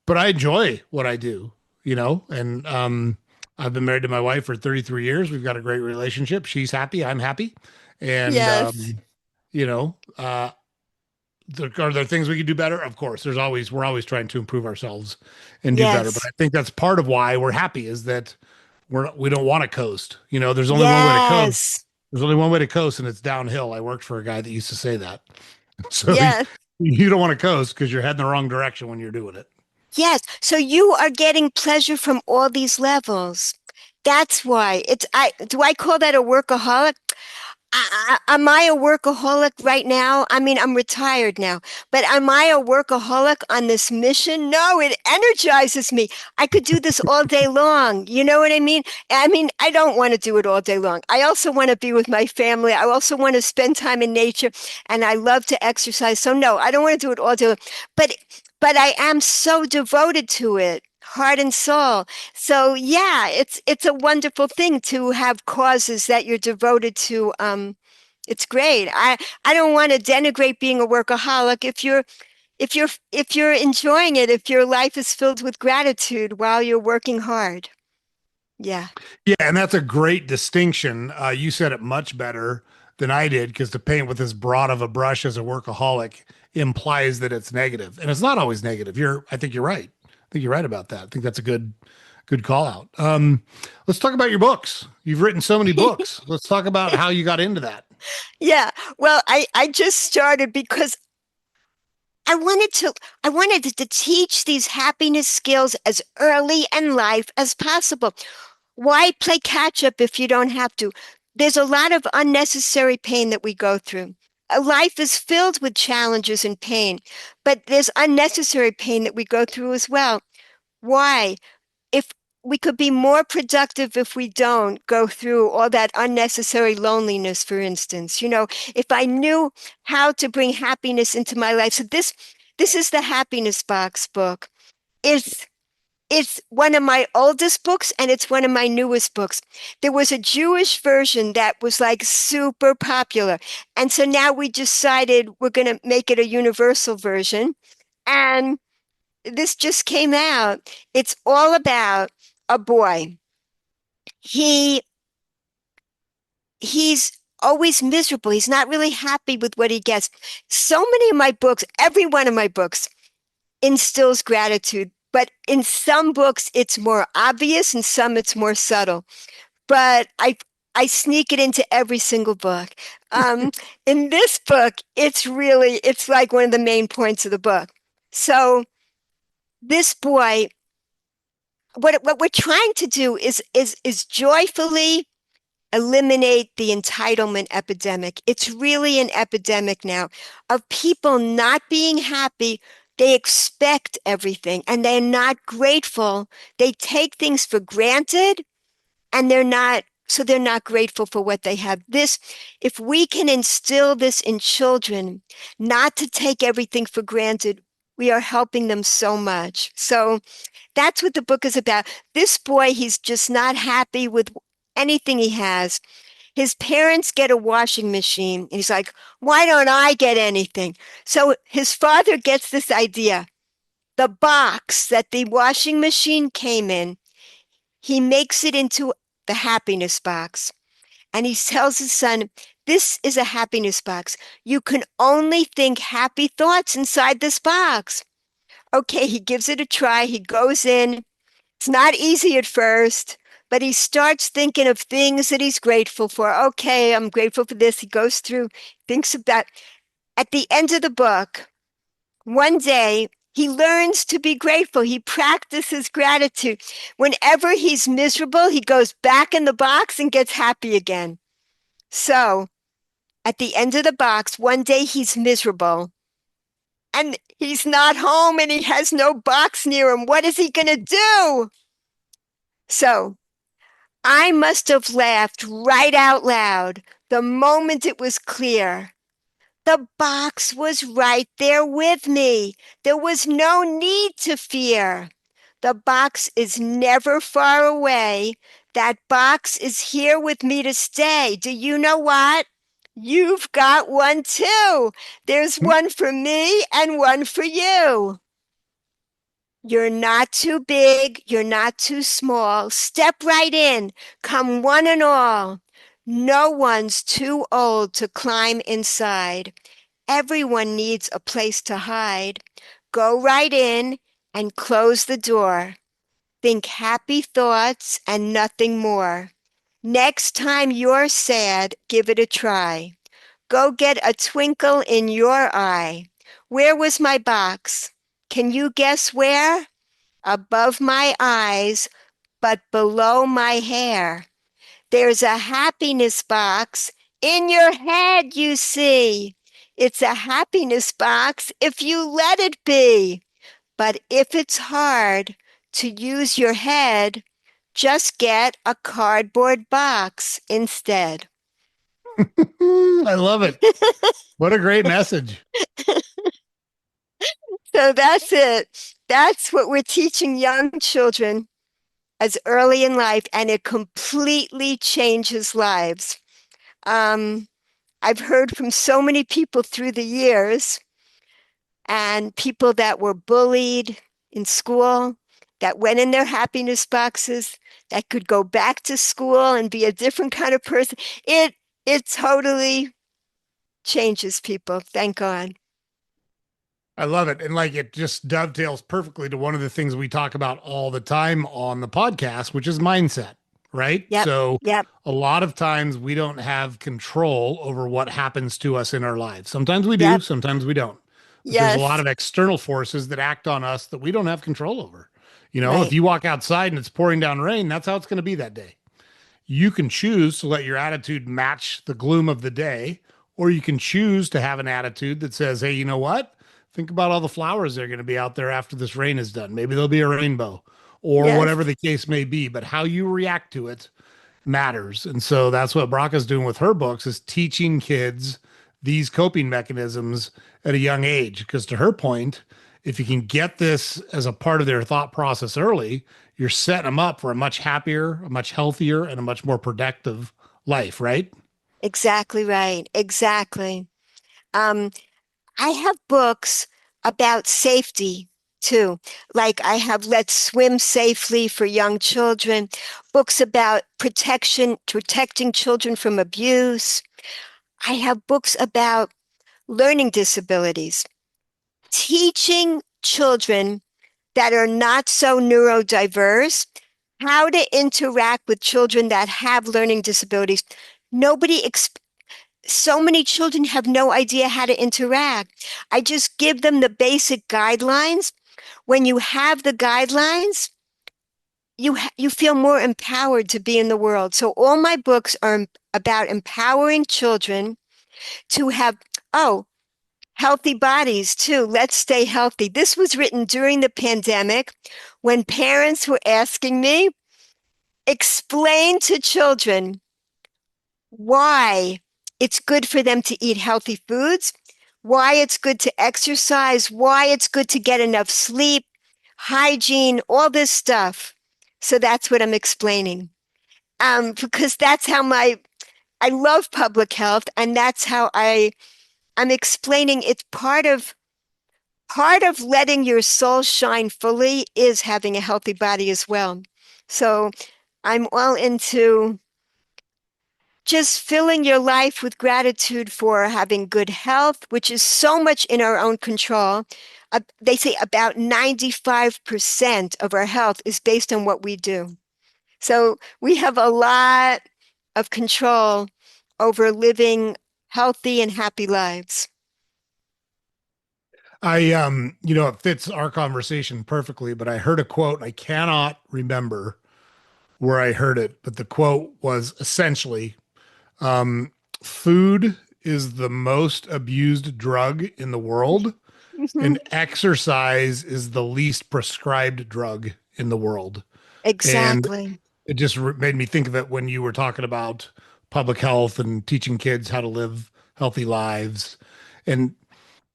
but I enjoy what I do, and I've been married to my wife for 33 years. We've got a great relationship. She's happy, I'm happy. And Yes, you know, uh are there things we could do better? Of course. We're always trying to improve ourselves and do better. But yes, I think that's part of why we're happy is that we don't want to coast. There's only one way to coast. yes, There's only one way to coast, and it's downhill. I worked for a guy that used to say that. So yes, you don't want to coast because you're heading the wrong direction when you're doing it. yes. So you are getting pleasure from all these levels. That's why do I call that a workaholic? Am I a workaholic right now? I mean, I'm retired now, but am I a workaholic on this mission? No, it energizes me. I could do this all day long. You know what I mean? I mean, I don't want to do it all day long. I also want to be with my family. I also want to spend time in nature, and I love to exercise. So no, I don't want to do it all day long. But but I am so devoted to it, heart and soul. So yeah, it's a wonderful thing to have causes that you're devoted to. It's great. I don't want to denigrate being a workaholic. If you're enjoying it, if your life is filled with gratitude while you're working hard. Yeah. Yeah, and that's a great distinction. You said it much better than I did because to paint with as broad of a brush as a workaholic implies that it's negative, and it's not always negative. I think you're right. I think you're right about that. I think that's a good call out. Let's talk about your books. You've written so many books. Let's talk about how you got into that. Yeah. Well, I just started because I wanted to I wanted to teach these happiness skills as early in life as possible. Why play catch up if you don't have to? There's a lot of unnecessary pain that we go through. Life is filled with challenges and pain, but there's unnecessary pain that we go through as well. Why? If we could be more productive if we don't go through all that unnecessary loneliness, for instance. If I knew how to bring happiness into my life. So this is the happiness box book. It's it's one of my oldest books and it's one of my newest books. There was a Jewish version that was like super popular. And so now we decided we're going to make it a universal version. And this just came out. It's all about a boy. He he's always miserable. He's not really happy with what he gets. So many of my books, every one of my books instills gratitude, but in some books it's more obvious and some it's more subtle. But I sneak it into every single book. Um, in this book, it's like one of the main points of the book. So this boy, what we're trying to do is joyfully eliminate the entitlement epidemic. It's really an epidemic now of people not being happy. They expect everything and they're not grateful. They take things for granted and they're not grateful for what they have. This, if we can instill this in children, not to take everything for granted, we are helping them so much. So that's what the book is about. This boy, he's just not happy with anything he has. His parents get a washing machine. And he's like, why don't I get anything? So his father gets this idea. The box that the washing machine came in, he makes it into the happiness box. And he tells his son, this is a happiness box. You can only think happy thoughts inside this box. Okay, he gives it a try. He goes in. It's not easy at first, but he starts thinking of things that he's grateful for. Okay, I'm grateful for this. He goes through, thinks of that. At the end of the book, one day, he learns to be grateful. He practices gratitude. Whenever he's miserable, he goes back in the box and gets happy again. So at the end of the box, one day he's miserable and he's not home and he has no box near him. What is he going to do? So I must have laughed right out loud the moment it was clear. The box was right there with me. There was no need to fear. The box is never far away. That box is here with me to stay. Do you know what? You've got one too. There's one for me and one for you. You're not too big. You're not too small. Step right in. Come one and all. No one's too old to climb inside. Everyone needs a place to hide. Go right in and close the door. Think happy thoughts and nothing more. Next time you're sad, give it a try. Go get a twinkle in your eye. Where was my box? Can you guess where? Above my eyes, but below my hair. There's a happiness box in your head, you see. It's a happiness box if you let it be. But if it's hard to use your head, just get a cardboard box instead. I love it. What a great message. So that's it. That's what we're teaching young children as early in life, and it completely changes lives. Um, I've heard from so many people through the years and people that were bullied in school that went in their happiness boxes that could go back to school and be a different kind of person. It totally changes people, thank God. I love it. And like it just dovetails perfectly to one of the things we talk about all the time on the podcast, which is mindset, right? Yep, So yep, a lot of times we don't have control over what happens to us in our lives. Sometimes we do, yep, sometimes we don't. But there's a lot yes, of external forces that act on us that we don't have control over. You know, if right, you walk outside and it's pouring down rain, that's how it's going to be that day. You can choose to let your attitude match the gloom of the day, or you can choose to have an attitude that says, hey, you know what? Think about all the flowers that are going to be out there after this rain is done. Maybe there'll be a rainbow or yes, whatever the case may be, but how you react to it matters. And so that's what Bracha's doing with her books is teaching kids these coping mechanisms at a young age. Because to her point, if you can get this as a part of their thought process early, you're setting them up for a much happier, a much healthier, and a much more productive life, right? exactly right, exactly. Um, I have books about safety too. Like I have Let's Swim Safely for young children, books about protecting children from abuse. I have books about learning disabilities, teaching children that are not so neurodiverse how to interact with children that have learning disabilities. Nobody, so many children have no idea how to interact. I just give them the basic guidelines. When you have the guidelines, you feel more empowered to be in the world. So all my books are about empowering children to have, oh, healthy bodies too. Let's stay healthy. This was written during the pandemic when parents were asking me, explain to children why it's good for them to eat healthy foods, why it's good to exercise, why it's good to get enough sleep, hygiene, all this stuff. So that's what I'm explaining. Because that's how I love public health, and that's how I'm explaining it's part of letting your soul shine fully is having a healthy body as well. So I'm all into just filling your life with gratitude for having good health, which is so much in our own control. They say about 95% of our health is based on what we do. So we have a lot of control over living healthy and happy lives. It fits our conversation perfectly, but I heard a quote, and I cannot remember where I heard it, but the quote was essentially, um, food is the most abused drug in the world, and exercise is the least prescribed drug in the world. And Exactly. it just made me think of it when you were talking about public health and teaching kids how to live healthy lives. And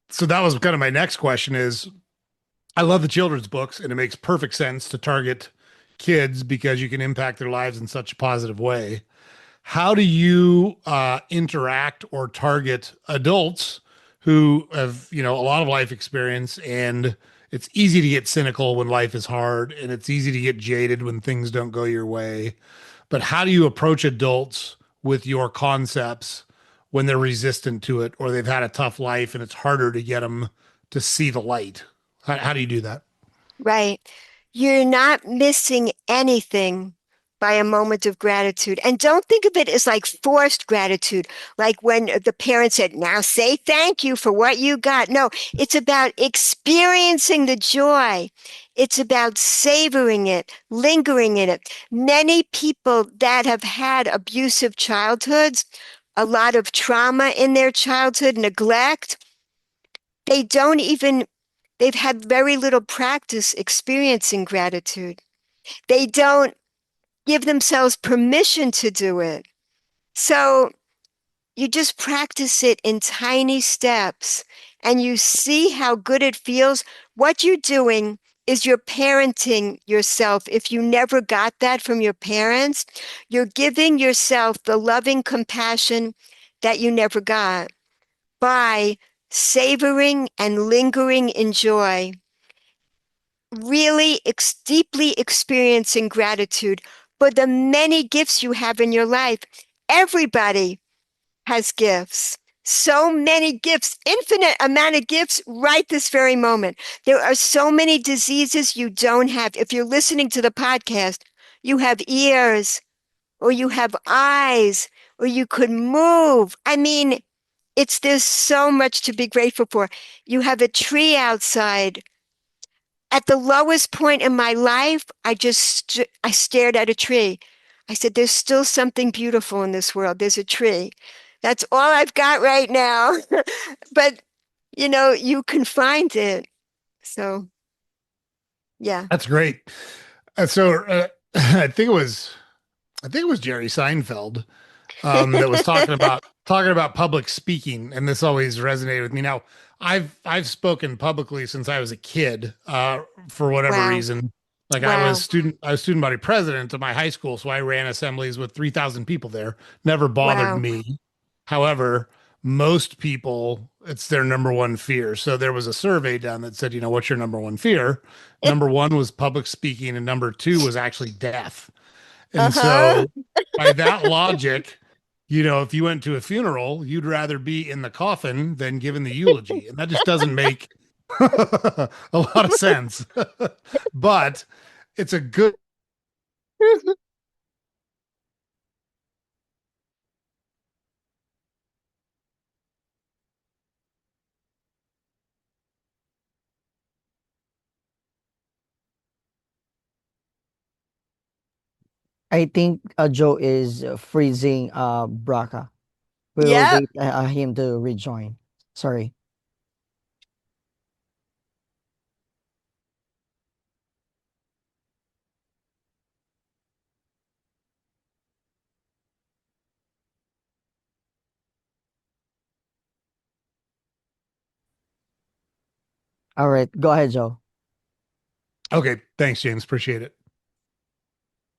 so that was kind of my next question is I love the children's books and it makes perfect sense to target kids because you can impact their lives in such a positive way. How do you interact or target adults who have, a lot of life experience and it's easy to get cynical when life is hard and it's easy to get jaded when things don't go your way. But how do you approach adults with your concepts when they're resistant to it or they've had a tough life and it's harder to get them to see the light? How do you do that? Right. You're not missing anything by a moment of gratitude. And don't think of it as like forced gratitude, like when the parent said, now say thank you for what you got. No, it's about experiencing the joy. It's about savoring it, lingering in it. Many people that have had abusive childhoods, a lot of trauma in their childhood, neglect, they don't even they've had very little practice experiencing gratitude. They don't give themselves permission to do it. So you just practice it in tiny steps and you see how good it feels. What you're doing is you're parenting yourself. If you never got that from your parents, you're giving yourself the loving compassion that you never got by savoring and lingering in joy, really deeply experiencing gratitude for the many gifts you have in your life. Everybody has gifts. So many gifts, infinite amount of gifts right this very moment. There are so many diseases you don't have. If you're listening to the podcast, you have ears or you have eyes or you could move. I mean, there's so much to be grateful for. You have a tree outside. At the lowest point in my life, I stared at a tree. I said, "There's still something beautiful in this world. There's a tree." That's all I've got right now. But you can find it. So yeah. That's great. I think it was Jerry Seinfeld that was talking about public speaking, and this always resonated with me. Now, I've spoken publicly since I was a kid, for whatever Wow. reason. Like Wow. I was student body president of my high school, so I ran assemblies with 3,000 people there. Never bothered Wow. me. However, most people it's their number one fear. So there was a survey done that said, what's your number one fear? Number one was public speaking, and number two was actually death. And Uh-huh. so, by that logic, if you went to a funeral, you'd rather be in the coffin than giving the eulogy. And that just doesn't make a lot of sense. But it's a good. I think Joe is freezing Braca. We'll Yep. wait him to rejoin. Sorry. All right, go ahead, Joe. Okay. Thanks, James. Appreciate it.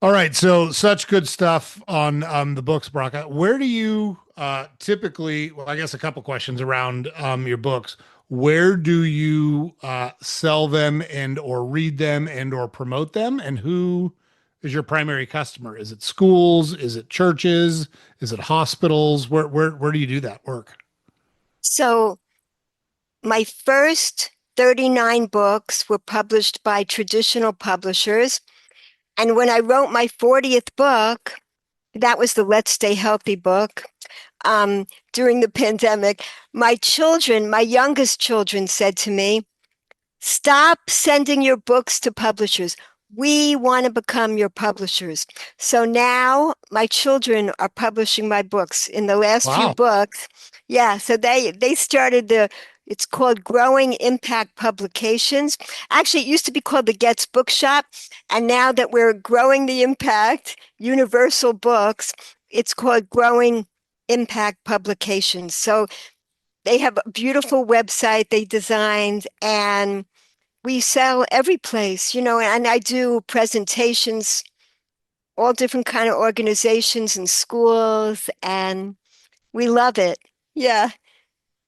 All right, so such good stuff on the books, Braca. Where do you typically, well, I guess a couple questions around your books. Where do you sell them and or read them and or promote them? And who is your primary customer? Is it schools? Is it churches? Is it hospitals? Where do you do that work? So my first 39 books were published by traditional publishers. And when I wrote my 40th book, that was the Let's Stay Healthy book, during the pandemic, my children, my youngest children said to me, stop sending your books to publishers. We want to become your publishers. So now my children are publishing my books. In the last few Wow. books, yeah, so they started it's called Growing Impact Publications. Actually, it used to be called the Goetz Bookshop, and now that we're growing the impact, Universal Books, it's called Growing Impact Publications. So they have a beautiful website they designed, and we sell every place, and I do presentations, all different kind of organizations and schools, and we love it. Yeah,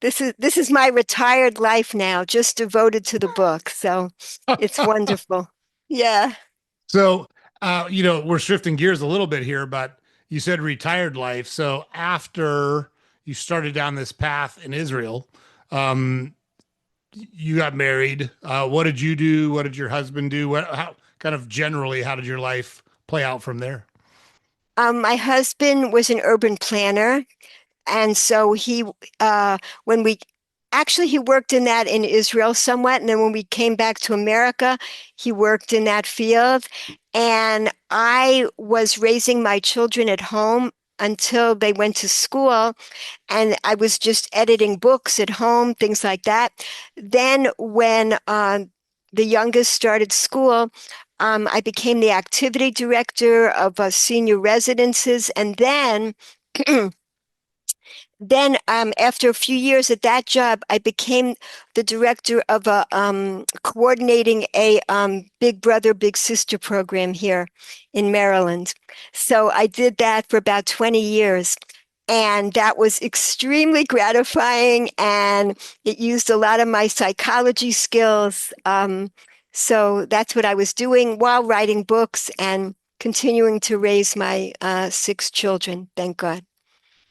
this is my retired life now, just devoted to the book. So it's wonderful. Yeah. So, we're shifting gears a little bit here, but you said retired life. So after you started down this path in Israel, um, you got married. What did you do? What did your husband do? How kind of generally, how did your life play out from there? My husband was an urban planner. And so when we actually, he worked in that in Israel somewhat. And then when we came back to America, he worked in that field. And I was raising my children at home until they went to school. And I was just editing books at home, things like that. Then when the youngest started school, I became the activity director of senior residences. And then after a few years at that job, I became the director of coordinating a Big Brother, Big Sister program here in Maryland. So I did that for about 20 years. And that was extremely gratifying. And it used a lot of my psychology skills. So that's what I was doing while writing books and continuing to raise my 6 children. Thank God.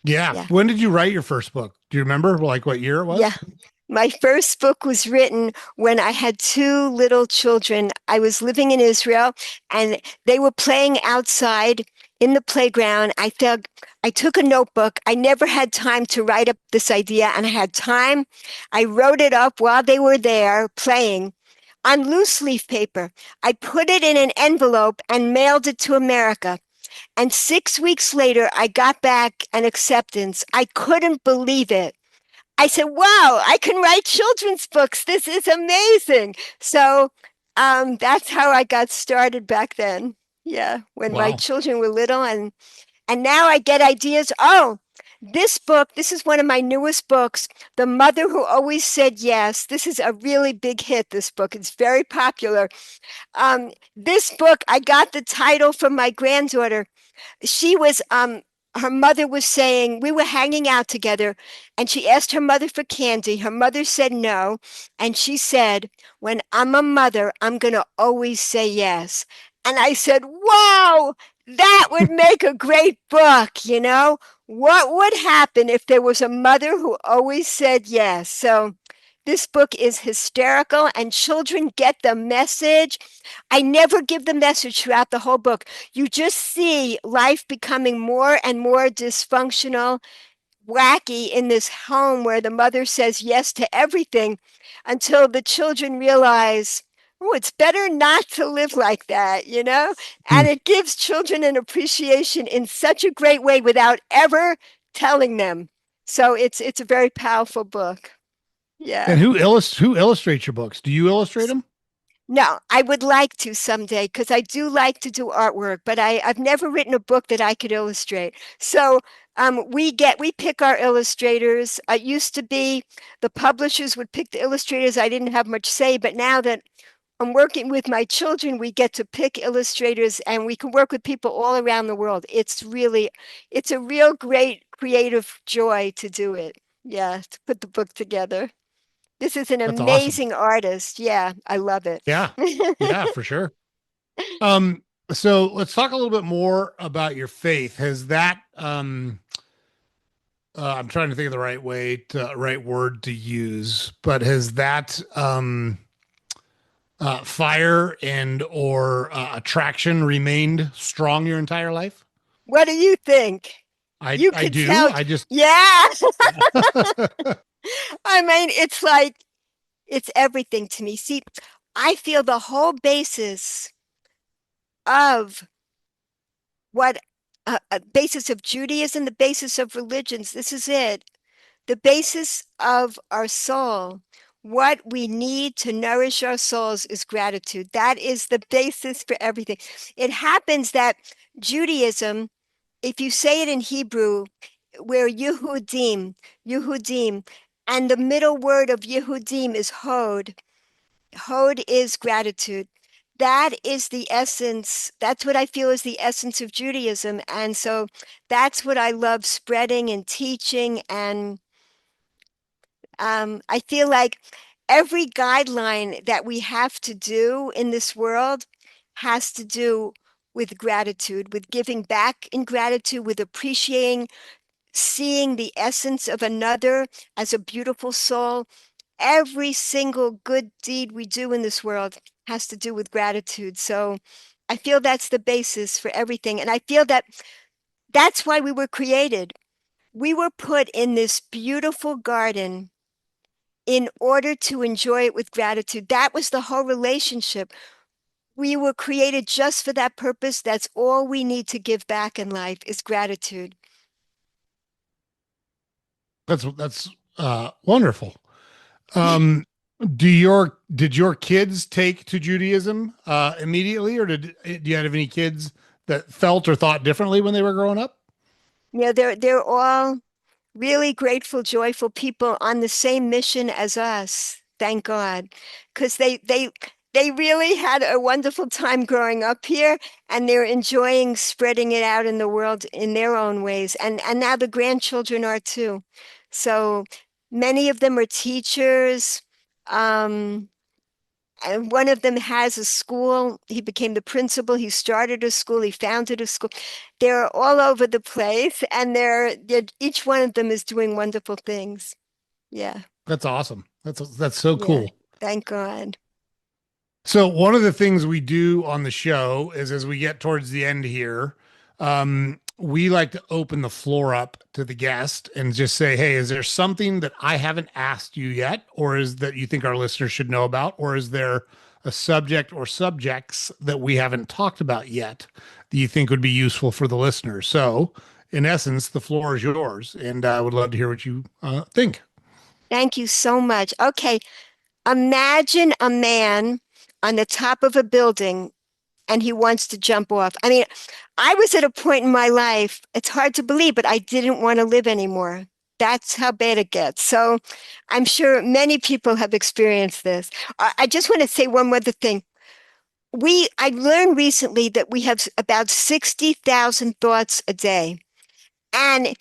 Yeah. Yeah. When did you write your first book? Do you remember like what year it Yeah. was? My first book was written when I had 2 little children. I was living in Israel and they were playing outside in the playground. I took a notebook. I never had time to write up this idea, and I had time. I wrote it up while they were there playing on loose leaf paper. I put it in an envelope and mailed it to America. And 6 weeks later, I got back an acceptance. I couldn't believe it. I said, wow, I can write children's books. This is amazing. So that's how I got started back then. Yeah, when my Wow. children were little, and now I get ideas. Oh, this book, this is one of my newest books, The Mother Who Always Said Yes. This is a really big hit, this book. It's very popular. This book, I got the title from my granddaughter. She was her mother was saying, we were hanging out together, and she asked her mother for candy. Her mother said no. And she said, when I'm a mother, I'm going to always say yes. And I said, wow, that would make a great book, you know? What would happen if there was a mother who always said yes? So this book is hysterical, and children get the message. I never give the message throughout the whole book. You just see life becoming more and more dysfunctional, wacky in this home where the mother says yes to everything until the children realize, oh, it's better not to live like that, you know? Hmm. And it gives children an appreciation in such a great way without ever telling them. So it's a very powerful book. And Yeah. who illustrates your books? Do you illustrate them? No, I would like to someday because I do like to do artwork, but I've never written a book that I could illustrate. So we pick our illustrators. It used to be the publishers would pick the illustrators. I didn't have much say, but now that I'm working with my children, we get to pick illustrators and we can work with people all around the world. It's a real great creative joy to do it. Yeah, to put the book together. This is an That's awesome. amazing artist. Yeah, I love it. Yeah. Yeah, for sure. Um, so let's talk a little bit more about your faith. Has that I'm trying to think of the right word to use, but has that fire and or attraction remained strong your entire life? What do you think? I You I could do. tell. I just Yeah. I mean, it's like, it's everything to me. See, I feel the whole basis of what basis of Judaism, the basis of religions, this is it. The basis of our soul, what we need to nourish our souls is gratitude. That is the basis for everything. It happens that Judaism, if you say it in Hebrew, we're Yehudim, and the middle word of Yehudim is Hod. Hod is gratitude. That is the essence. That's what I feel is the essence of Judaism. And so that's what I love spreading and teaching. And I feel like every guideline that we have to do in this world has to do with gratitude, with giving back in gratitude, with appreciating, seeing the essence of another as a beautiful soul. Every single good deed we do in this world has to do with gratitude. So I feel that's the basis for everything. And I feel that that's why we were created. We were put in this beautiful garden in order to enjoy it with gratitude. That was the whole relationship. We were created just for that purpose. That's all we need to give back in life is gratitude. that's wonderful. Um, did your kids take to Judaism immediately, or do you have any kids that felt or thought differently when they were growing up? They're all really grateful, joyful people on the same mission as us. Thank God, because they really had a wonderful time growing up here, and they're enjoying spreading it out in the world in their own ways. And now the grandchildren are too. So many of them are teachers. Um, and one of them has a school. He became the principal. He started a school. He founded a school. They're all over the place, and they're each one of them is doing wonderful things. Yeah, That's awesome. That's so yeah. cool. Thank God. So one of the things we do on the show is as we get towards the end here, we like to open the floor up to the guest and just say, hey, is there something that I haven't asked you yet, or is that you think our listeners should know about, or is there a subject or subjects that we haven't talked about yet that you think would be useful for the listeners? So in essence, the floor is yours, and I would love to hear what you think. Thank you so much. Okay, imagine a man on the top of a building and he wants to jump off. I mean, I was at a point in my life, it's hard to believe, but I didn't want to live anymore. That's how bad it gets. So I'm sure many people have experienced this. I just want to say one other thing. I learned recently that we have about 60,000 thoughts a day. and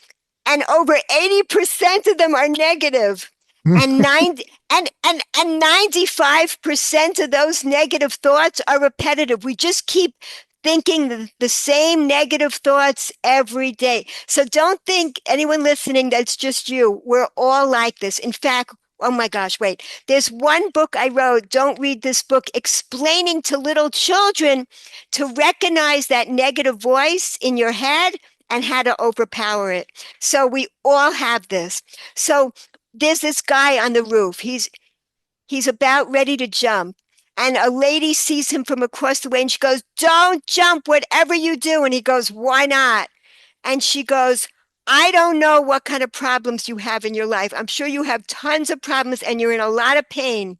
and over 80% of them are negative. And 95% of those negative thoughts are repetitive. We just keep thinking the same negative thoughts every day. So don't think, anyone listening, that's just you. We're all like this. In fact, oh my gosh, wait. There's one book I wrote, don't read this book, explaining to little children to recognize that negative voice in your head and how to overpower it. So we all have this. So there's this guy on the roof. He's about ready to jump. And a lady sees him from across the way and she goes, "Don't jump, whatever you do." And he goes, "Why not?" And she goes, "I don't know what kind of problems you have in your life. I'm sure you have tons of problems and you're in a lot of pain.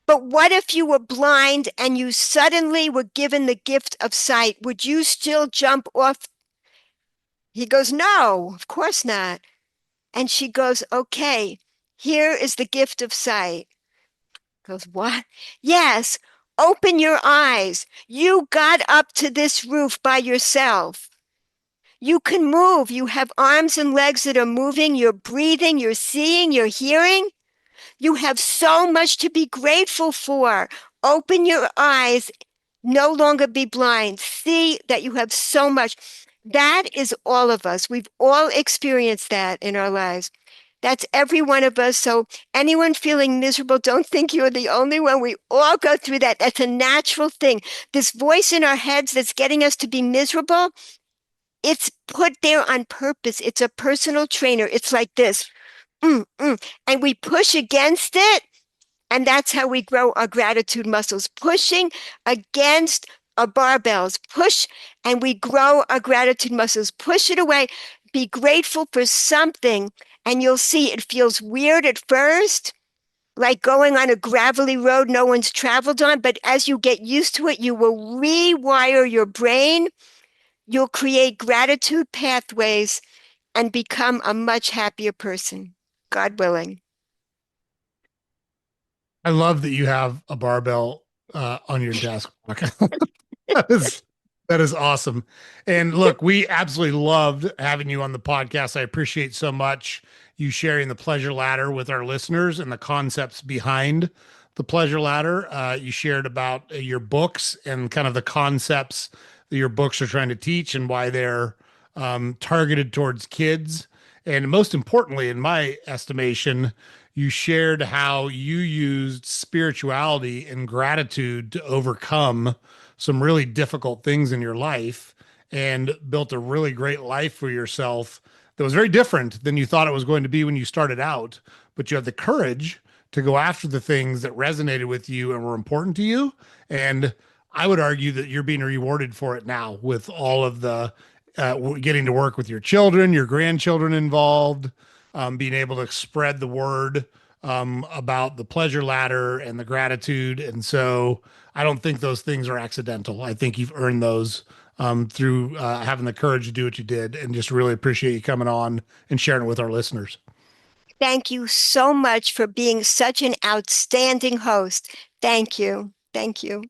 But what if you were blind and you suddenly were given the gift of sight? Would you still jump off?" He goes, "No, of course not." And she goes, "Okay, here is the gift of sight." Goes, "What?" "Yes, open your eyes. You got up to this roof by yourself. You can move. You have arms and legs that are moving. You're breathing. You're seeing. You're hearing. You have so much to be grateful for. Open your eyes. No longer be blind. See that you have so much." That is all of us. We've all experienced that in our lives. That's every one of us. So anyone feeling miserable, don't think you're the only one. We all go through that. That's a natural thing. This voice in our heads that's getting us to be miserable, it's put there on purpose. It's a personal trainer. It's like this. And we push against it. And that's how we grow our gratitude muscles, pushing against our barbells, push, and we grow our gratitude muscles. Push it away. Be grateful for something, and you'll see it feels weird at first, like going on a gravelly road no one's traveled on. But as you get used to it, you will rewire your brain. You'll create gratitude pathways and become a much happier person, God willing. I love that you have a barbell on your desk. That is that is awesome. And look, we absolutely loved having you on the podcast. I appreciate so much you sharing the pleasure ladder with our listeners and the concepts behind the pleasure ladder. You shared about your books and kind of the concepts that your books are trying to teach and why they're targeted towards kids. And most importantly, in my estimation, you shared how you used spirituality and gratitude to overcome some really difficult things in your life and built a really great life for yourself that was very different than you thought it was going to be when you started out. But you had the courage to go after the things that resonated with you and were important to you. And I would argue that you're being rewarded for it now with all of the getting to work with your children, your grandchildren involved, being able to spread the word about the pleasure ladder and the gratitude. And so I don't think those things are accidental. I think you've earned those through having the courage to do what you did, and just really appreciate you coming on and sharing it with our listeners. Thank you so much for being such an outstanding host. Thank you. Thank you.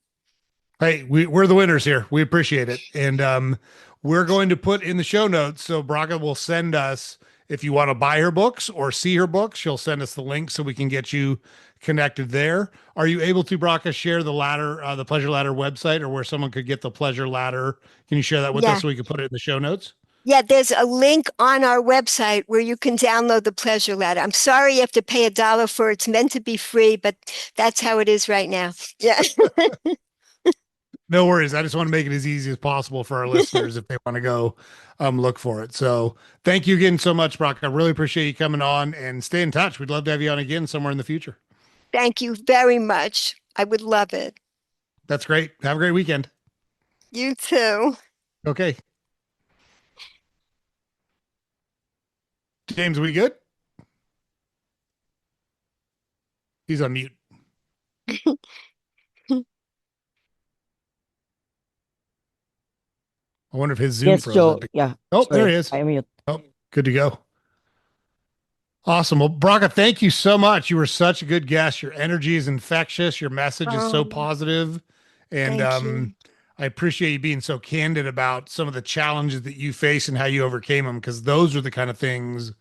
Hey, we're the winners here. We appreciate it. And we're going to put in the show notes. So Bracha will send us, if you want to buy her books or see her books, she'll send us the link so we can get you connected there. Are you able to, Bracha, share the Pleasure Ladder website, or where someone could get the Pleasure Ladder? Can you share that with Yeah. us so we can put it in the show notes? Yeah, there's a link on our website where you can download the pleasure ladder. I'm sorry you have to pay $1 for it. It's meant to be free, but that's how it is right now. Yeah. No worries. I just want to make it as easy as possible for our listeners if they want to go look for it. So thank you again so much, Brock. I really appreciate you coming on, and stay in touch. We'd love to have you on again somewhere in the future. Thank you very much. I would love it. That's great. Have a great weekend. You too. Okay. James, we good? He's on mute. I wonder if his Zoom Yes, froze Joe. up. Yeah, Oh, there he sorry. is. I mute. Oh, good to go. Awesome. Well, Bracha, thank you so much. You were such a good guest. Your energy is infectious. Your message is so Oh, positive. And thank you. I appreciate you being so candid about some of the challenges that you face and how you overcame them, because those are the kind of things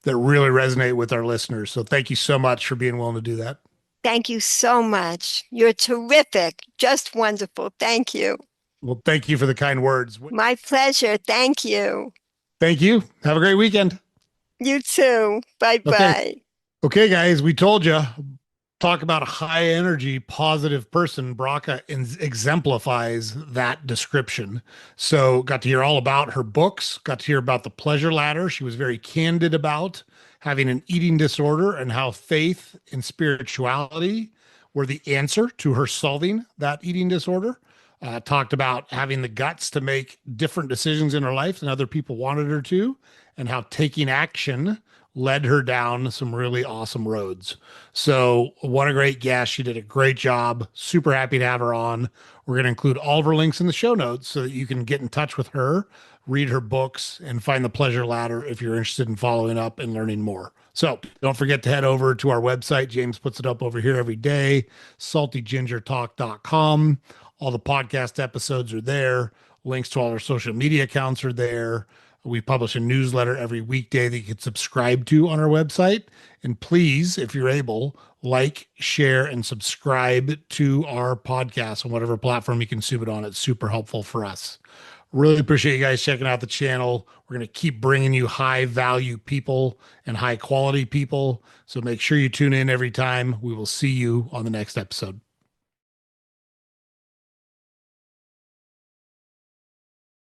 that really resonate with our listeners. So thank you so much for being willing to do that. Thank you so much. You're terrific. Just wonderful. Thank you. Well, thank you for the kind words. My pleasure. Thank you. Thank you. Have a great weekend. You too. Bye Okay. bye. Okay, guys, we told you talk about a high energy, positive person. Bracha exemplifies that description. So, got to hear all about her books, got to hear about the pleasure ladder. She was very candid about having an eating disorder and how faith and spirituality were the answer to her solving that eating disorder. Talked about having the guts to make different decisions in her life than other people wanted her to, and how taking action led her down some really awesome roads. So, what a great guest. She did a great job. Super happy to have her on. We're going to include all of her links in the show notes so that you can get in touch with her, read her books, and find the pleasure ladder if you're interested in following up and learning more. So, don't forget to head over to our website. James puts it up over here every day, saltygingertalk.com. All the podcast episodes are there. Links to all our social media accounts are there. We publish a newsletter every weekday that you can subscribe to on our website. And please, if you're able, like, share, and subscribe to our podcast on whatever platform you consume it on. It's super helpful for us. Really appreciate you guys checking out the channel. We're going to keep bringing you high value people and high quality people. So make sure you tune in every time. We will see you on the next episode.